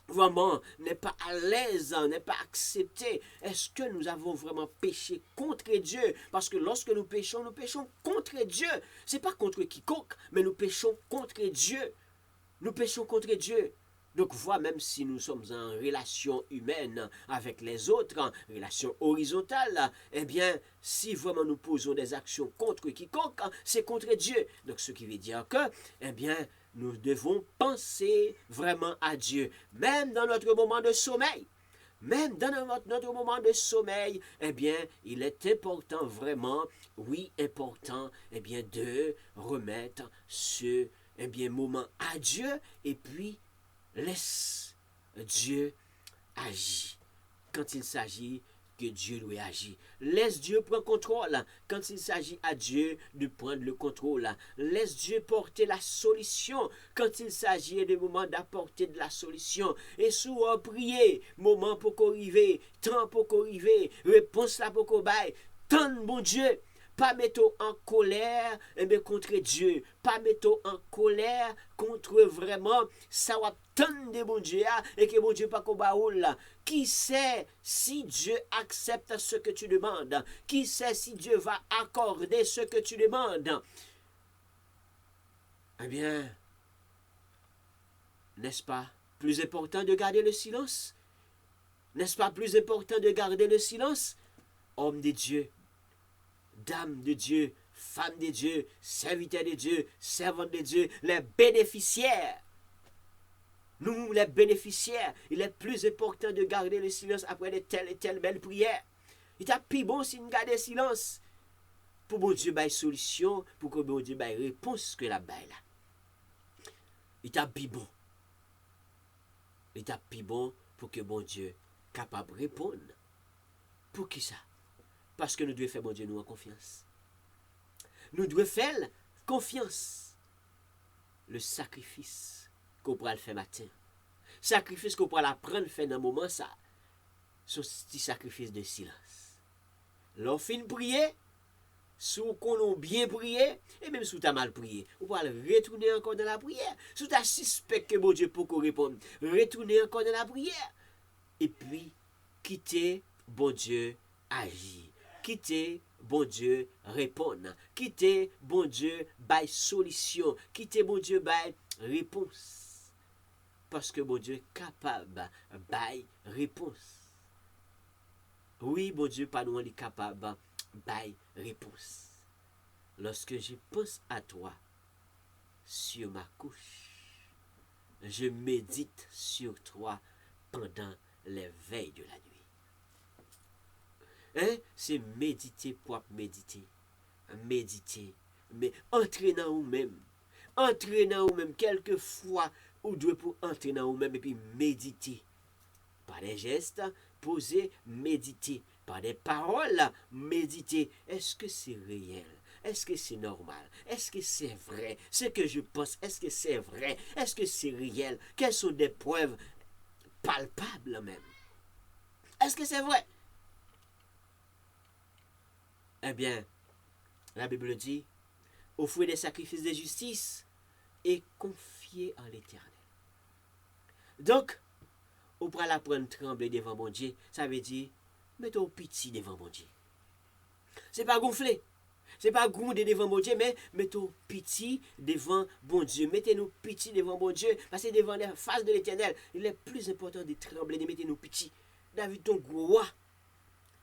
vraiment n'est pas à l'aise, n'est pas accepté. Est-ce que nous avons vraiment péché contre Dieu? Parce que lorsque nous péchons contre Dieu. Ce n'est pas contre quiconque, mais nous péchons contre Dieu. Nous péchons contre Dieu. Donc, voilà, même si nous sommes en relation humaine avec les autres, en relation horizontale, eh bien, si vraiment nous posons des actions contre quiconque, c'est contre Dieu. Donc, ce qui veut dire que, eh bien, nous devons penser vraiment à Dieu, même dans notre moment de sommeil. Même dans notre moment de sommeil, eh bien, il est important vraiment, oui, important, eh bien, de remettre ce, eh bien, moment à Dieu et puis laisse Dieu agir quand il s'agit que Dieu doit agir. Laisse Dieu prendre contrôle quand il s'agit à Dieu de prendre le contrôle. Laisse Dieu porter la solution quand il s'agit de moments d'apporter de la solution. Et souvent prier, moment pour qu'on arrive, temps pour qu'on arrive, réponse là pour qu'on baille. Tant bon Dieu. Pas mettre en colère mais contre Dieu. Pas mettre en colère contre vraiment ça va tant de bon Dieu et que bon Dieu pas qu'on baoule. Qui sait si Dieu accepte ce que tu demandes? Qui sait si Dieu va accorder ce que tu demandes? Eh bien, n'est-ce pas plus important de garder le silence? N'est-ce pas plus important de garder le silence? Homme de Dieu, dame de Dieu, femme de Dieu, serviteur de Dieu, servante de Dieu, les bénéficiaires. Nous, les bénéficiaires, il est plus important de garder le silence après de telle et telle belle prière. Il est plus bon si nous gardons le silence. Pour bon Dieu baille solution, pour que bon Dieu baille réponse que la baille là. Il est plus bon. Il est plus bon pour que bon Dieu capable de répondre. Pour qui ça? Parce que nous devons faire bon Dieu nous en confiance. Nous devons faire confiance. Le sacrifice qu'on pourra le faire matin. Sacrifice qu'on pourra l'apprendre faire dans un moment ça. C'est un petit sacrifice de silence. L'on fin prier, Si on a bien prié, et même si tu as mal prié, on va retourner encore dans la prière. Si tu as suspect que bon Dieu peut répondre, retourner encore dans la prière. Et puis, quitter bon Dieu agir. Quitter bon Dieu répondre. Quitter bon Dieu bail solution. Quitter bon Dieu bail réponse. Parce que bon Dieu est capable bail réponse. Oui, bon Dieu, pas nous, il est capable bail réponse. Lorsque je pense à toi sur ma couche, je médite sur toi pendant les veilles de la nuit. Hein? C'est méditer pour méditer. Méditer. Mais entraînant vous-même. Entraînant vous-même. Quelquefois, vous devez pour entraîner vous-même et puis méditer. Par des gestes, poser, méditer. Par des paroles, méditer. Est-ce que c'est réel? Est-ce que c'est normal? Est-ce que c'est vrai? Ce que je pense, est-ce que c'est vrai? Est-ce que c'est réel? Quelles sont des preuves palpables même? Est-ce que c'est vrai? Eh bien, la Bible dit, offrez des sacrifices de justice et confiez en l'Éternel. Donc, on pourra l'apprendre trembler devant mon Dieu. Ça veut dire, mettons pitié devant mon Dieu. C'est pas gonfler. C'est pas gronder devant mon Dieu, mais mettons pitié devant bon Dieu. Mettez-nous pitié devant bon Dieu, parce que devant la face de l'Éternel, il est plus important de trembler, de mettre nous pitié. David, ton roi.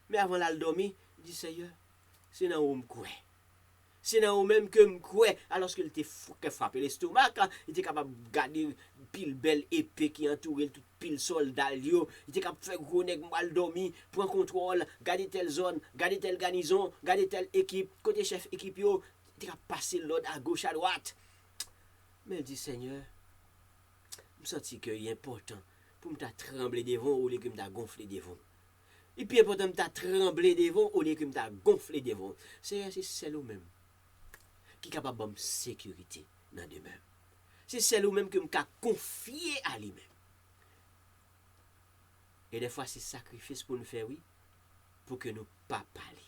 Mais avant la dormir, il dit, Seigneur, c'est dans où me c'est dans où même que me alors qu'il était frappé l'estomac, il était capable de garder pile belle épée qui entourait toute pile soldat, il était capable de faire gros nèg mal dormi, prendre contrôle, garder telle zone, garder telle garnison, garder telle équipe, côté chef équipe, il était capable de passer l'ordre à gauche, à droite. Mais il dit, Seigneur, je sens que c'est important pour me trembler devant au lieu que me gonfler devant. Et puis important me trembler devant au lieu que me gonfler devant. C'est celle ou même qui est capable de me sécurité dans demain. C'est celle ou même que me confier à lui-même. Et des fois c'est sacrifice pour nous faire, oui, pour que nous pas parler.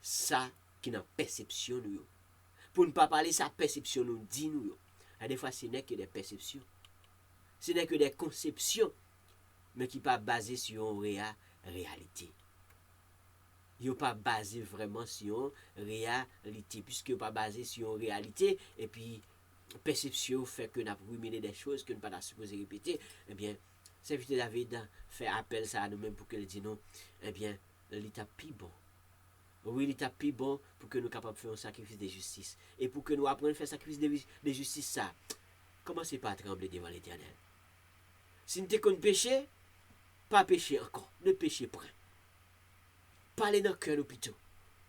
Ça qui n'a perception nous. Pour ne pas parler, sa perception nous dit nous. Et des fois ce n'est que des perceptions. Ce n'est que des conceptions, mais qui pas basées sur une réalité. Il n'est pas basé vraiment sur une réalité, puisque il n'est pas basé sur une réalité, et puis perception fait que nous avons ruminé des choses que nous ne pas supposé répéter. Eh bien, serviteur David fait appel ça à nous-mêmes pour que nous disions non, eh bien, l'état plus bon. Oui, l'état plus bon pour que nous soyons capables de faire un sacrifice de justice. Et pour que nous apprenions à faire un sacrifice de justice, ça, commencez pas à trembler devant l'Éternel. Si nous sommes péché, pas péché encore, ne péchez pas. Parlez dans le cœur nous plutôt.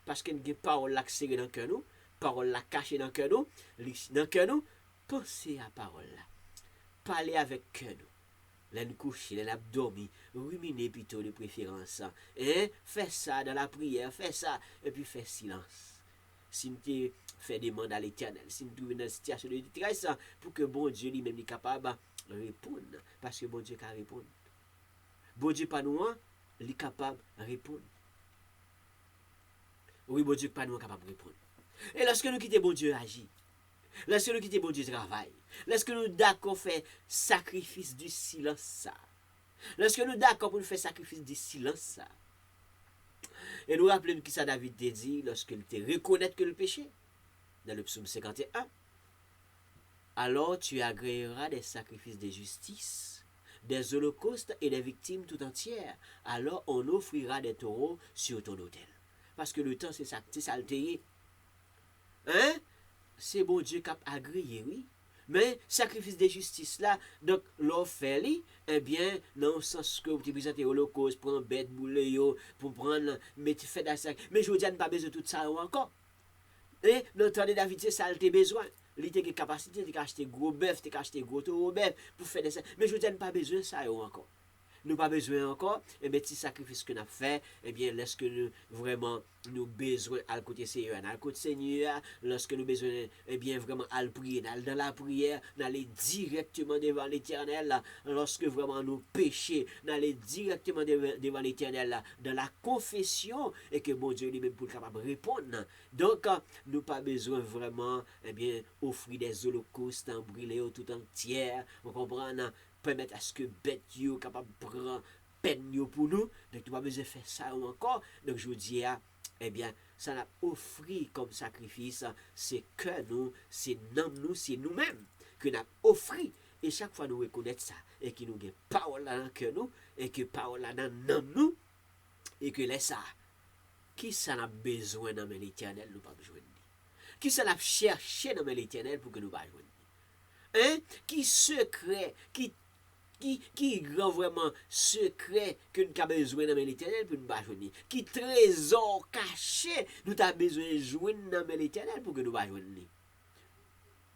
Parce qu'il y a des paroles là serrées dans le cœur nous, paroles là cachées dans le cœur nous, dans le cœur nous, pensez à parole là. Parlez avec cœur nous. Là nous coucher, là nous dormir, ruminez plutôt de préférence. Hein? Faites ça dans la prière, faites ça, et puis faites silence. Si nous fait des demandes à l'Éternel, si nous trouvons dans une situation de détresse, pour que bon Dieu lui-même est capable de répondre. Parce que bon Dieu peut répondre. Bon Dieu pas nous, il est capable de répondre. Oui, bon Dieu pas nous capable de répondre. Et lorsque nous quittons bon Dieu agit, lorsque nous quittons bon Dieu travail, lorsque nous d'accord faire sacrifice du silence ça, lorsque nous d'accord pour faire sacrifice du silence ça, et nous rappelons qui ça David te dit lorsqu'il te reconnaît que le péché, dans le psaume 51, alors tu agréeras des sacrifices de justice, des holocaustes et des victimes tout entières, alors on offrira des taureaux sur ton autel. Parce que le temps, c'est ça, c'est saltéé. Hein? C'est bon Dieu qui a agréé, oui. Mais, sacrifice de justice là, donc, l'offre, eh bien, dans le sens que vous te présentez l'Holocauste, pour un bête boulé, pour prendre, mais tu fais des sacrifices. Mais je vous dis, pas besoin de tout ça encore. Et, dans le temps de David, c'est ça, il a besoin. Il a une capacité de acheter gros bœuf, de acheter gros taureau bœuf, pour faire des sacrifices. Mais je vous dis, pas besoin de ça encore. nous pas besoin encore, et bien, petit sacrifice que nous avons fait, et bien, lorsque nous vraiment nous besoin à côté Seigneur, à côté Seigneur, lorsque nous besoin, et bien, vraiment à prier, dans la prière, d'aller directement devant l'Éternel, lorsque vraiment nous péchons, d'aller directement devant l'Éternel, dans la confession, et que bon Dieu lui-même pour capable de répondre. Donc, nous pas besoin vraiment, eh bien, offrir des holocaustes, brûler tout entière, vous comprenez, permettre à ce que bête yo capable de prendre peine yo pour nous. Donc, nous pas besoin de faire ça ou encore. Donc, je vous dis, eh bien, ça n'a offert comme sacrifice, c'est que nous, c'est nous-mêmes que nous avons offert. Et chaque fois nous reconnaissons ça, et que nous avons parole dans le cœur nous, et que parole dans nous, et que laisse ça. Qui ça n'a besoin dans l'Éternel, nous pas besoin de lui. Qui ça n'a cherché dans l'Éternel pour que nous pas besoin de lui. Hein? Qui secret, qui rend vraiment secret que nous avons besoin dans l'Éternel pour nous pas besoin de lui. Qui trésor caché, nous avons besoin de joindre dans l'Éternel pour que nous pas besoin de lui.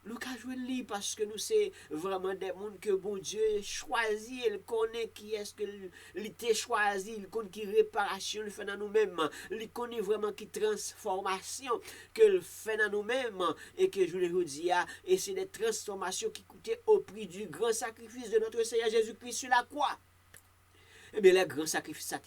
Nous avons joué parce que nous sommes vraiment des gens que bon Dieu choisit, il connaît qui est-ce que il t'a choisi, il connaît qui réparation il fait dans nous-mêmes, il connaît vraiment qui transformation que il fait dans nous-mêmes, et que je le dis, et c'est des transformations qui coûtaient au prix du grand sacrifice de notre Seigneur Jésus-Christ sur la croix. Eh bien, le grand sacrifice fait,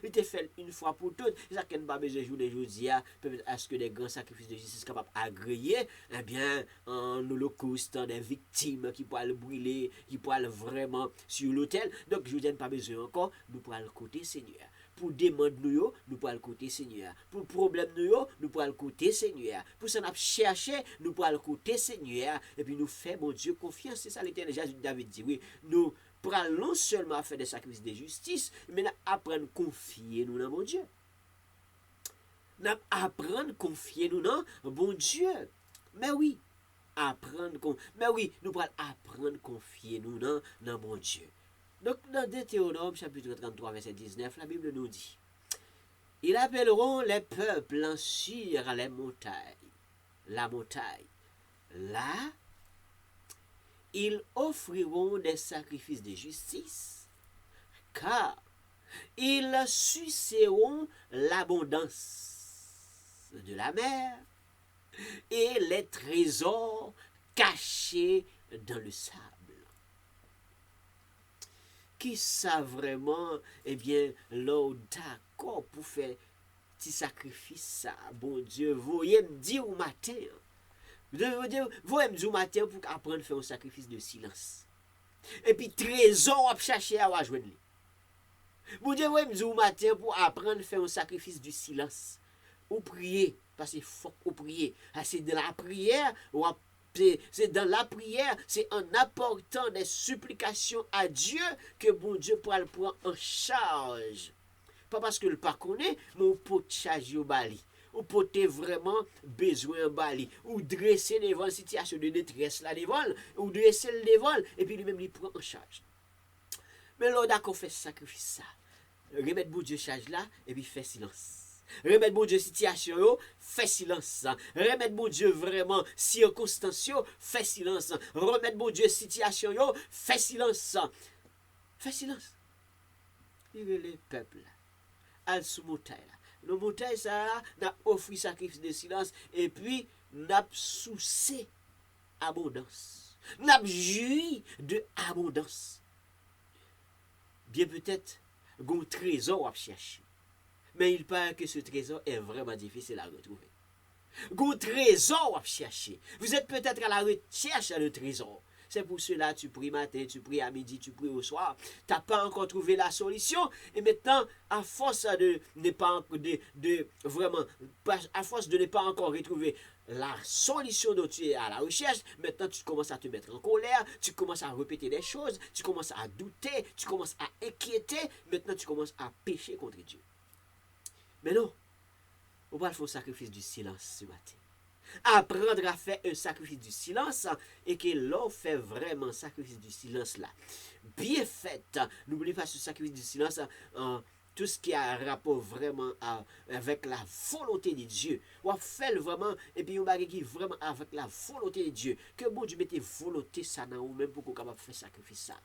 il était fait une fois pour toutes. Ça qu'on pas besoin de jouer aujourd'hui, peut-être à ce que des grands sacrifices de justice capables d'agréer, eh bien, en holocauste, des victimes qui pourraient le brûler, qui pourraient vraiment sur l'autel. Donc, je n'ai pas besoin encore, nous pourrons le côté Seigneur. Pour demande nous pourrons le côté Seigneur. Pour problème nous pourrons le côté Seigneur. Pour ça, nous chercher, nous pourrons le côté Seigneur. Et puis, nous faisons, mon Dieu, confiance. C'est ça l'Éternel. David dit, oui, nous prenons non seulement à faire des sacrifices de justice, mais nous apprenons à confier nous dans mon Dieu. Nous apprenons à confier nous dans bon Dieu. Mais oui, nous pourrons apprendre à confier nous dans mon Dieu. Donc, dans Deutéronome, chapitre 33, verset 19, la Bible nous dit, ils appelleront les peuples sur les montagnes. La montagne. Là, ils offriront des sacrifices de justice, car ils suceront l'abondance de la mer et les trésors cachés dans le sable. Qui ça vraiment, eh bien, l'on d'accord pour faire petit sacrifice ça, bon Dieu, voyez me dire au matin. Voyez me dire au matin pour apprendre à faire un sacrifice de silence. Et puis trésor à chercher à joindre. Bon Dieu, voyez me dire au matin pour apprendre à faire un sacrifice du silence. Ou prier, parce qu'il faut prier. C'est de la prière, c'est dans la prière, c'est en apportant des supplications à Dieu que bon Dieu pourra le prendre en charge. Pas parce que le pas connaît, mais on peut charger au bali. Ou peut vraiment besoin de bali. Ou dresser devant une situation de détresse là devant, ou dresser le devant, et puis lui-même il prend en charge. Mais là, d'accord, fait ce sacrifice ça. Remettre bon Dieu charge là, et puis fait silence. Remettre bon Dieu situation, fait silence. Remettre bon Dieu vraiment circonstance, fait silence. Remettre bon Dieu situation, fait silence. Fait silence. Il est le peuple là. Al sous montagne là. Le montagne ça, n'a offert sacrifice de silence, et puis n'a souci abondance. N'a joui de abondance. Bien peut-être, un trésor à chercher. Mais il paraît que ce trésor est vraiment difficile à retrouver. Un trésor à chercher. Vous êtes peut-être à la recherche de trésor. C'est pour cela que tu pries matin, tu pries à midi, tu pries au soir. Tu n'as pas encore trouvé la solution. Et maintenant, à force de ne pas encore retrouver la solution dont tu es à la recherche, maintenant tu commences à te mettre en colère, tu commences à répéter des choses, tu commences à douter, tu commences à inquiéter, maintenant tu commences à pécher contre Dieu. Mais non, on va faire un sacrifice du silence ce matin. Apprendre à faire un sacrifice du silence, et que l'on fait vraiment un sacrifice du silence là. Bien fait. N'oubliez pas ce sacrifice du silence, tout ce qui a un rapport vraiment avec la volonté de Dieu. On fait vraiment, et puis on va qui vraiment avec la volonté de Dieu. Que bon Dieu mette volonté ça dans nous même pour qu'on capable faire sacrifice ça.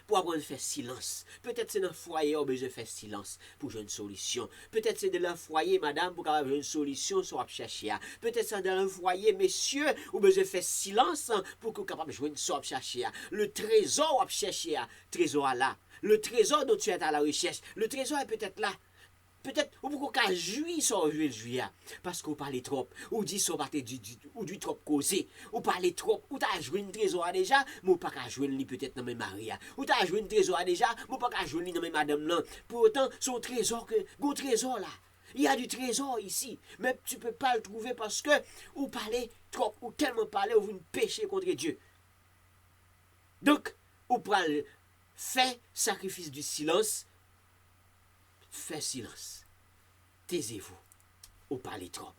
Pour apprendre à faire silence. Peut-être c'est dans le foyer, on a besoin de faire silence pour jouer une solution. Peut-être c'est dans le foyer, madame, pour avoir une solution, sur à chercher. Peut-être c'est dans le foyer, messieurs, on a besoin de faire silence pour qu'on capable de jouer une sorte chercher. Le trésor à chercher, trésor là. Le trésor dont tu es à la recherche, le trésor est peut-être là. Peut-être, ou pourquoi qu'à jouir sans juillet, parce qu'on parle trop, ou dit sans parler ou du trop causé, ou parler trop, ou t'as joué une trésor déjà, mais pas qu'à jouer ni peut-être dans mes maria, ou t'as joué une trésor déjà, mais pas qu'à jouer ni dans mes madame là. Pour autant, son trésor que, gros trésor là. Il y a du trésor ici, mais tu peux pas le trouver parce que, ou parler trop, ou tellement parler, ou vous péché contre Dieu. Donc, ou parle, fait sacrifice du silence, faites silence. Taisez-vous. Ou parlez trop.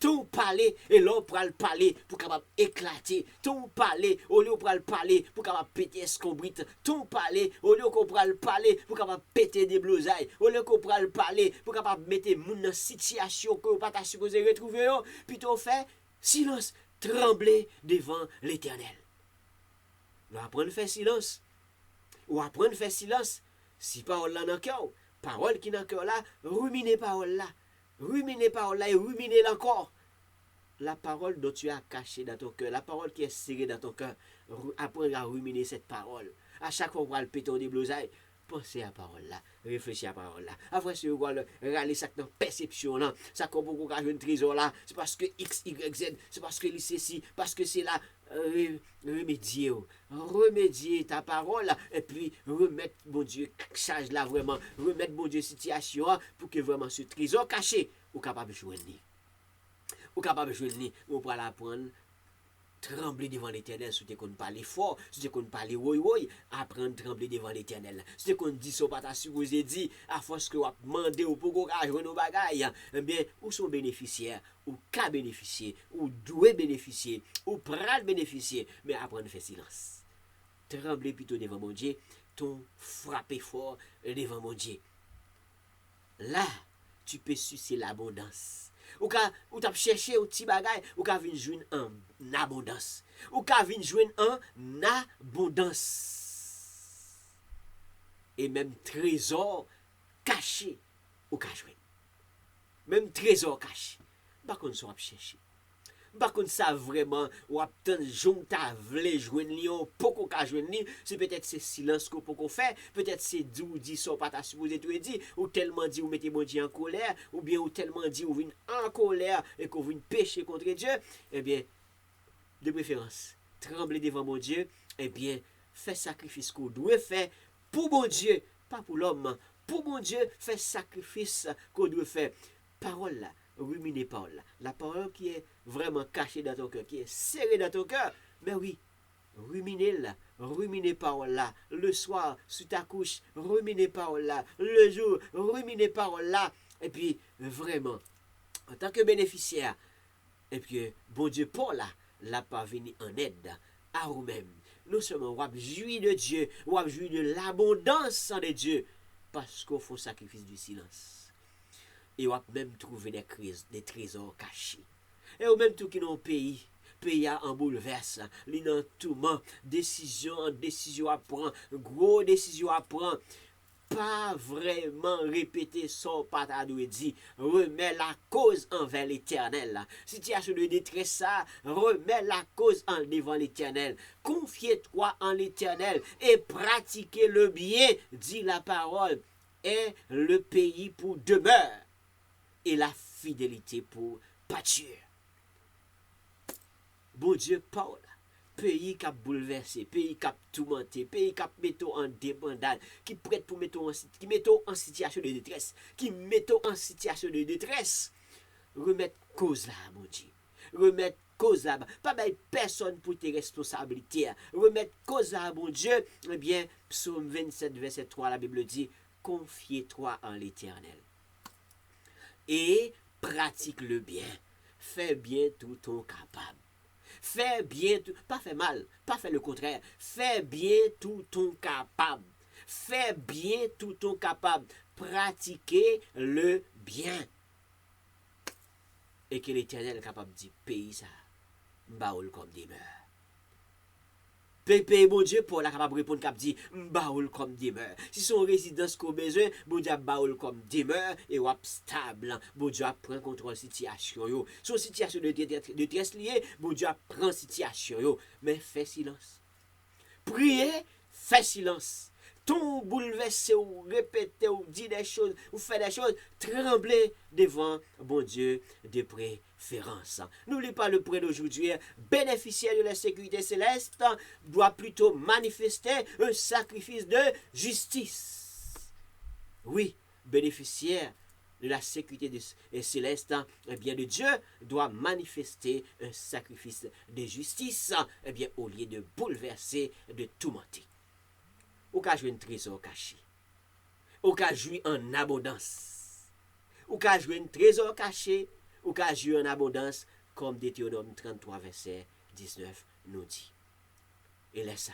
Tout parler et l'on pourra le parler pour capable éclater. Tout parler au lieu pour le parler pour capable péter escombrite. Tout parler au lieu qu'on pourra le parler pour capable péter des blousailles. Au lieu qu'on pourra le parler pour capable mettre moun dans situation que vous pas supposé retrouver. Plutôt fait silence, trembler devant l'Éternel. Nous apprenons à faire silence. Ou apprendre à faire silence. Si parole là dans le cœur. Parole qui dans le cœur là, ruminez parole là. Ruminez parole là et ruminez encore. La parole dont tu as caché dans ton cœur, la parole qui est serrée dans ton cœur, apprends à ruminer cette parole. À chaque fois qu'on va le péter des blousailles, pensez à la parole là, réfléchissez à la parole là. Après, si vous voulez râler ça dans perception là, ça comme beaucoup quand un trésor là, c'est parce que X, Y, Z, c'est parce que c'est ci, parce que c'est là. Remédier ta parole et puis remettre mon Dieu charge là vraiment remettre mon Dieu situation pour que vraiment ce trésor caché ou capable de joindre ou capable de joindre on pourra l'apprendre trembler devant l'Éternel si tu connais parler fort si tu connais parler oui apprendre trembler devant l'Éternel si tu connais dire ça pas ta supposé dit à force que vous demander ou pour qu'on joindre nos bagailles eh bien ou sont bénéficiaires ou qu'à bénéficier ou doit bénéficier ou pral bénéficier mais apprendre à faire silence trembler plutôt devant mon Dieu ton frapper fort devant mon Dieu là tu peux sucer l'abondance ou t'as cherché au petit bagay ou qu'a vinn joindre en abondance ou qu'a vinn joindre en abondance et même trésor caché ou qu'a joindre même trésor caché par contre ça chercher par contre ça vraiment ou tant jonc ta vle joindre li ou poko ka joindre li c'est peut-être c'est silence qu'on poko fait peut-être c'est dit ça pas ta supposé tout dit ou tellement dit ou mettez mon Dieu en colère ou bien ou tellement dit ou vinn en colère et qu'on vinn pécher contre Dieu eh bien de préférence trembler devant mon Dieu eh bien fais sacrifice qu'on doit faire pour mon Dieu pas pour l'homme pour mon Dieu fais sacrifice qu'on doit faire parole là ruminer parole la parole qui est vraiment cachée dans ton cœur qui est serrée dans ton cœur mais oui ruminer parole là le soir sur ta couche ruminer parole là le jour ruminer parole là et puis vraiment en tant que bénéficiaire et puis bon Dieu pour là l'a pas venu en aide à vous-même non seulement on va jouir de Dieu on va jouir de l'abondance de Dieu parce qu'on fait sacrifice du silence et on va même trouver des trésors cachés. Et ou même tout qui dans pays en bouleverse, li nan tourment, décision à prendre, gros décision à prendre. Pas vraiment répéter son pata doit dit, remets la cause envers l'Éternel. Situation de détresse ça, remets la cause en devant l'Éternel. Confie-toi en l'Éternel et pratiquez le bien, dit la parole, et le pays pour demeure. Et la fidélité pour pâture. Bon Dieu parle. Pays qui a bouleversé, pays qui a tourmenté, pays qui a mis en débandade, qui prête pour mettre en situation de détresse, qui met en situation de détresse. Remettre cause là, mon Dieu. Remettre cause là. Pas belle personne pour tes responsabilités. Remettre cause là, mon Dieu. Eh bien, psaume 27, verset 3, la Bible dit, confie-toi en l'Éternel. Et pratique le bien. Fais bien tout ton capable. Fais bien tout, pas fait mal, pas fait le contraire. Fais bien tout ton capable. Fais bien tout ton capable. Pratiquez le bien. Et que l'Éternel est capable de dire, pays ça, baoul comme demeure. Pépé, bon Dieu, pour la capable répondre, cap dit, baoul comme demeure. Si son résidence qu'on besoin, bon Dieu, baoul comme demeure, et wap stable. Bon Dieu, prend contrôle situation, yo. Son situation de détresse liée, bon Dieu, prend situation, yo. Mais fais silence. Priez, fais silence. Ton bouleversé ou répéter ou dire des choses ou faire des choses, trembler devant bon Dieu de préférence. N'oublie pas le prêt d'aujourd'hui, bénéficiaire de la sécurité céleste doit plutôt manifester un sacrifice de justice. Oui, bénéficiaire de la sécurité céleste, eh bien de Dieu doit manifester un sacrifice de justice, eh bien au lieu de bouleverser, de tourmenter. Ou ka jouer un trésor caché. Ou ka jouer en abondance. Ou ka jouer un trésor caché. Ou ka jouer en abondance, comme Deutéronome 33, verset 19 nous dit. Et laisse ça.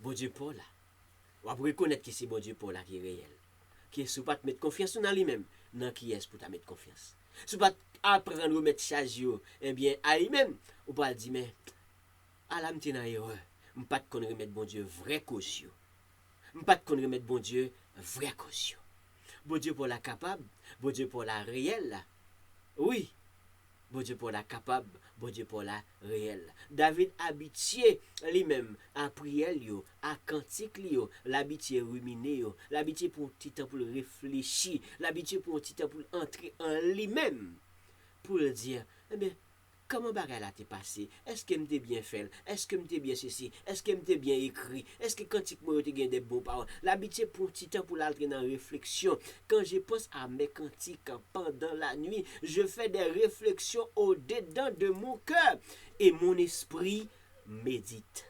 Bon Dieu pour là. On va reconnaître que c'est bon Dieu pour là qui est réel. Qui est sous pas te mettre confiance dans lui-même. Non, qui est pour te mettre confiance. Sous pas apprendre à mettre charge, eh bien, à lui-même. Ou pas dire, mais, à la m'te nan erreur. Je ne peux pas remettre bon Dieu vrai caution. Je ne peux pas remettre bon Dieu vrai caution. Bon Dieu pour la capable, bon Dieu pour la réelle. Oui, bon Dieu pour la capable, bon Dieu pour la réelle. David habitué lui-même à prier, à cantique, l'habitué ruminer, l'habitué pour un petit temps pour réfléchir, l'habitué pour un petit temps pour entrer en lui-même, pour le dire, eh bien, comment bagay la t'est passé? Est-ce que m'te bien fait? Est-ce que m'te bien ceci? Est-ce que m'te bien écrit? Est-ce que quand tu m'as gagné des bons paroles? L'habitude pour un petit temps pour l'entrer dans la réflexion. Quand je pense à mes cantiques pendant la nuit, je fais des réflexions au-dedans de mon cœur. Et mon esprit médite.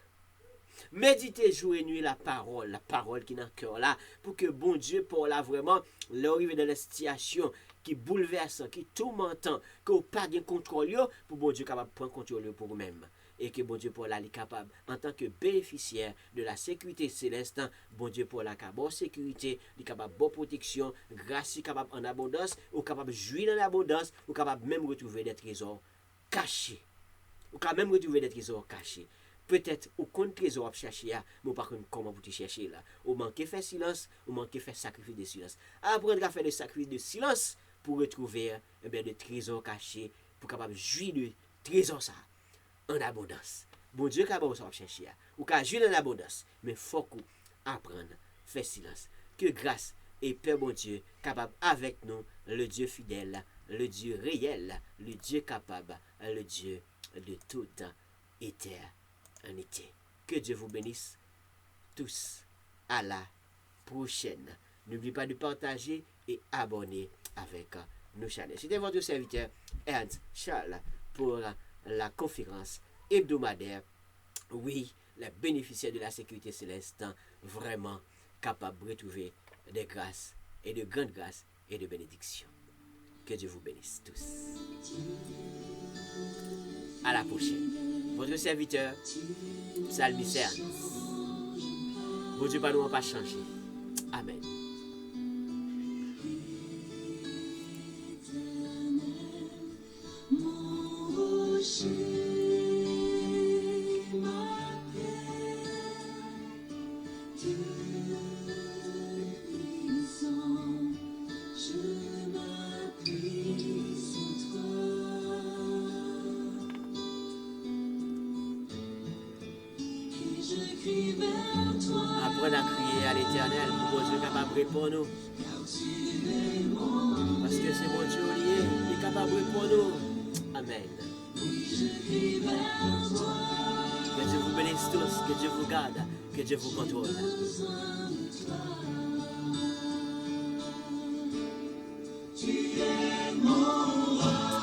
Méditez jour et nuit la parole qui est dans le cœur là, pour que bon Dieu, pour là vraiment, l'arrivée dans la situation qui bouleverse, qui tourmente, que vous pas de contrôle, pour bon Dieu capable de prendre contrôle pour vous-même. Et que bon Dieu pour là, est capable, en tant que bénéficiaire de la sécurité céleste, bon Dieu pour la bonne sécurité, il est capable de bonne protection, grâce capable en abondance, ou capable de jouir en abondance, ou capable même retrouver des trésors cachés. Ou capable même retrouver des trésors cachés. Peut-être au compte trésor à chercher, mais par contre, comment vous te chercher là? Ou manquez faire silence, ou manquez faire sacrifice de silence. Apprendre à faire le sacrifice de silence pour retrouver des trésors cachés, pour capable de jouir de trésors ça en abondance. Bon Dieu, capable de chercher, ou qu'à jouir en abondance, mais il faut qu'on apprenne à faire silence. Que grâce et Père bon Dieu, capable avec nous, le Dieu fidèle, le Dieu réel, le Dieu capable, le Dieu de toute éternité. Que Dieu vous bénisse tous. À la prochaine. N'oubliez pas de partager et abonner avec nos chaînes. C'était votre serviteur Ernst Charles pour la conférence hebdomadaire. Oui, les bénéficiaires de la sécurité céleste, vraiment capables de retrouver des grâces et de grandes grâces et de bénédictions. Que Dieu vous bénisse tous. À la prochaine. Votre serviteur, Psalmiste Ernst. Bon Dieu, pas nous pas changer. Amen. Apprendre à crier à l'Éternel pour Dieu capable de répondre nous. Parce que c'est mon Dieu lié, il est capable de répondre nous. Amen. Que Dieu vous bénisse tous, que Dieu vous garde, que Dieu vous contrôle. Tu es mon roi.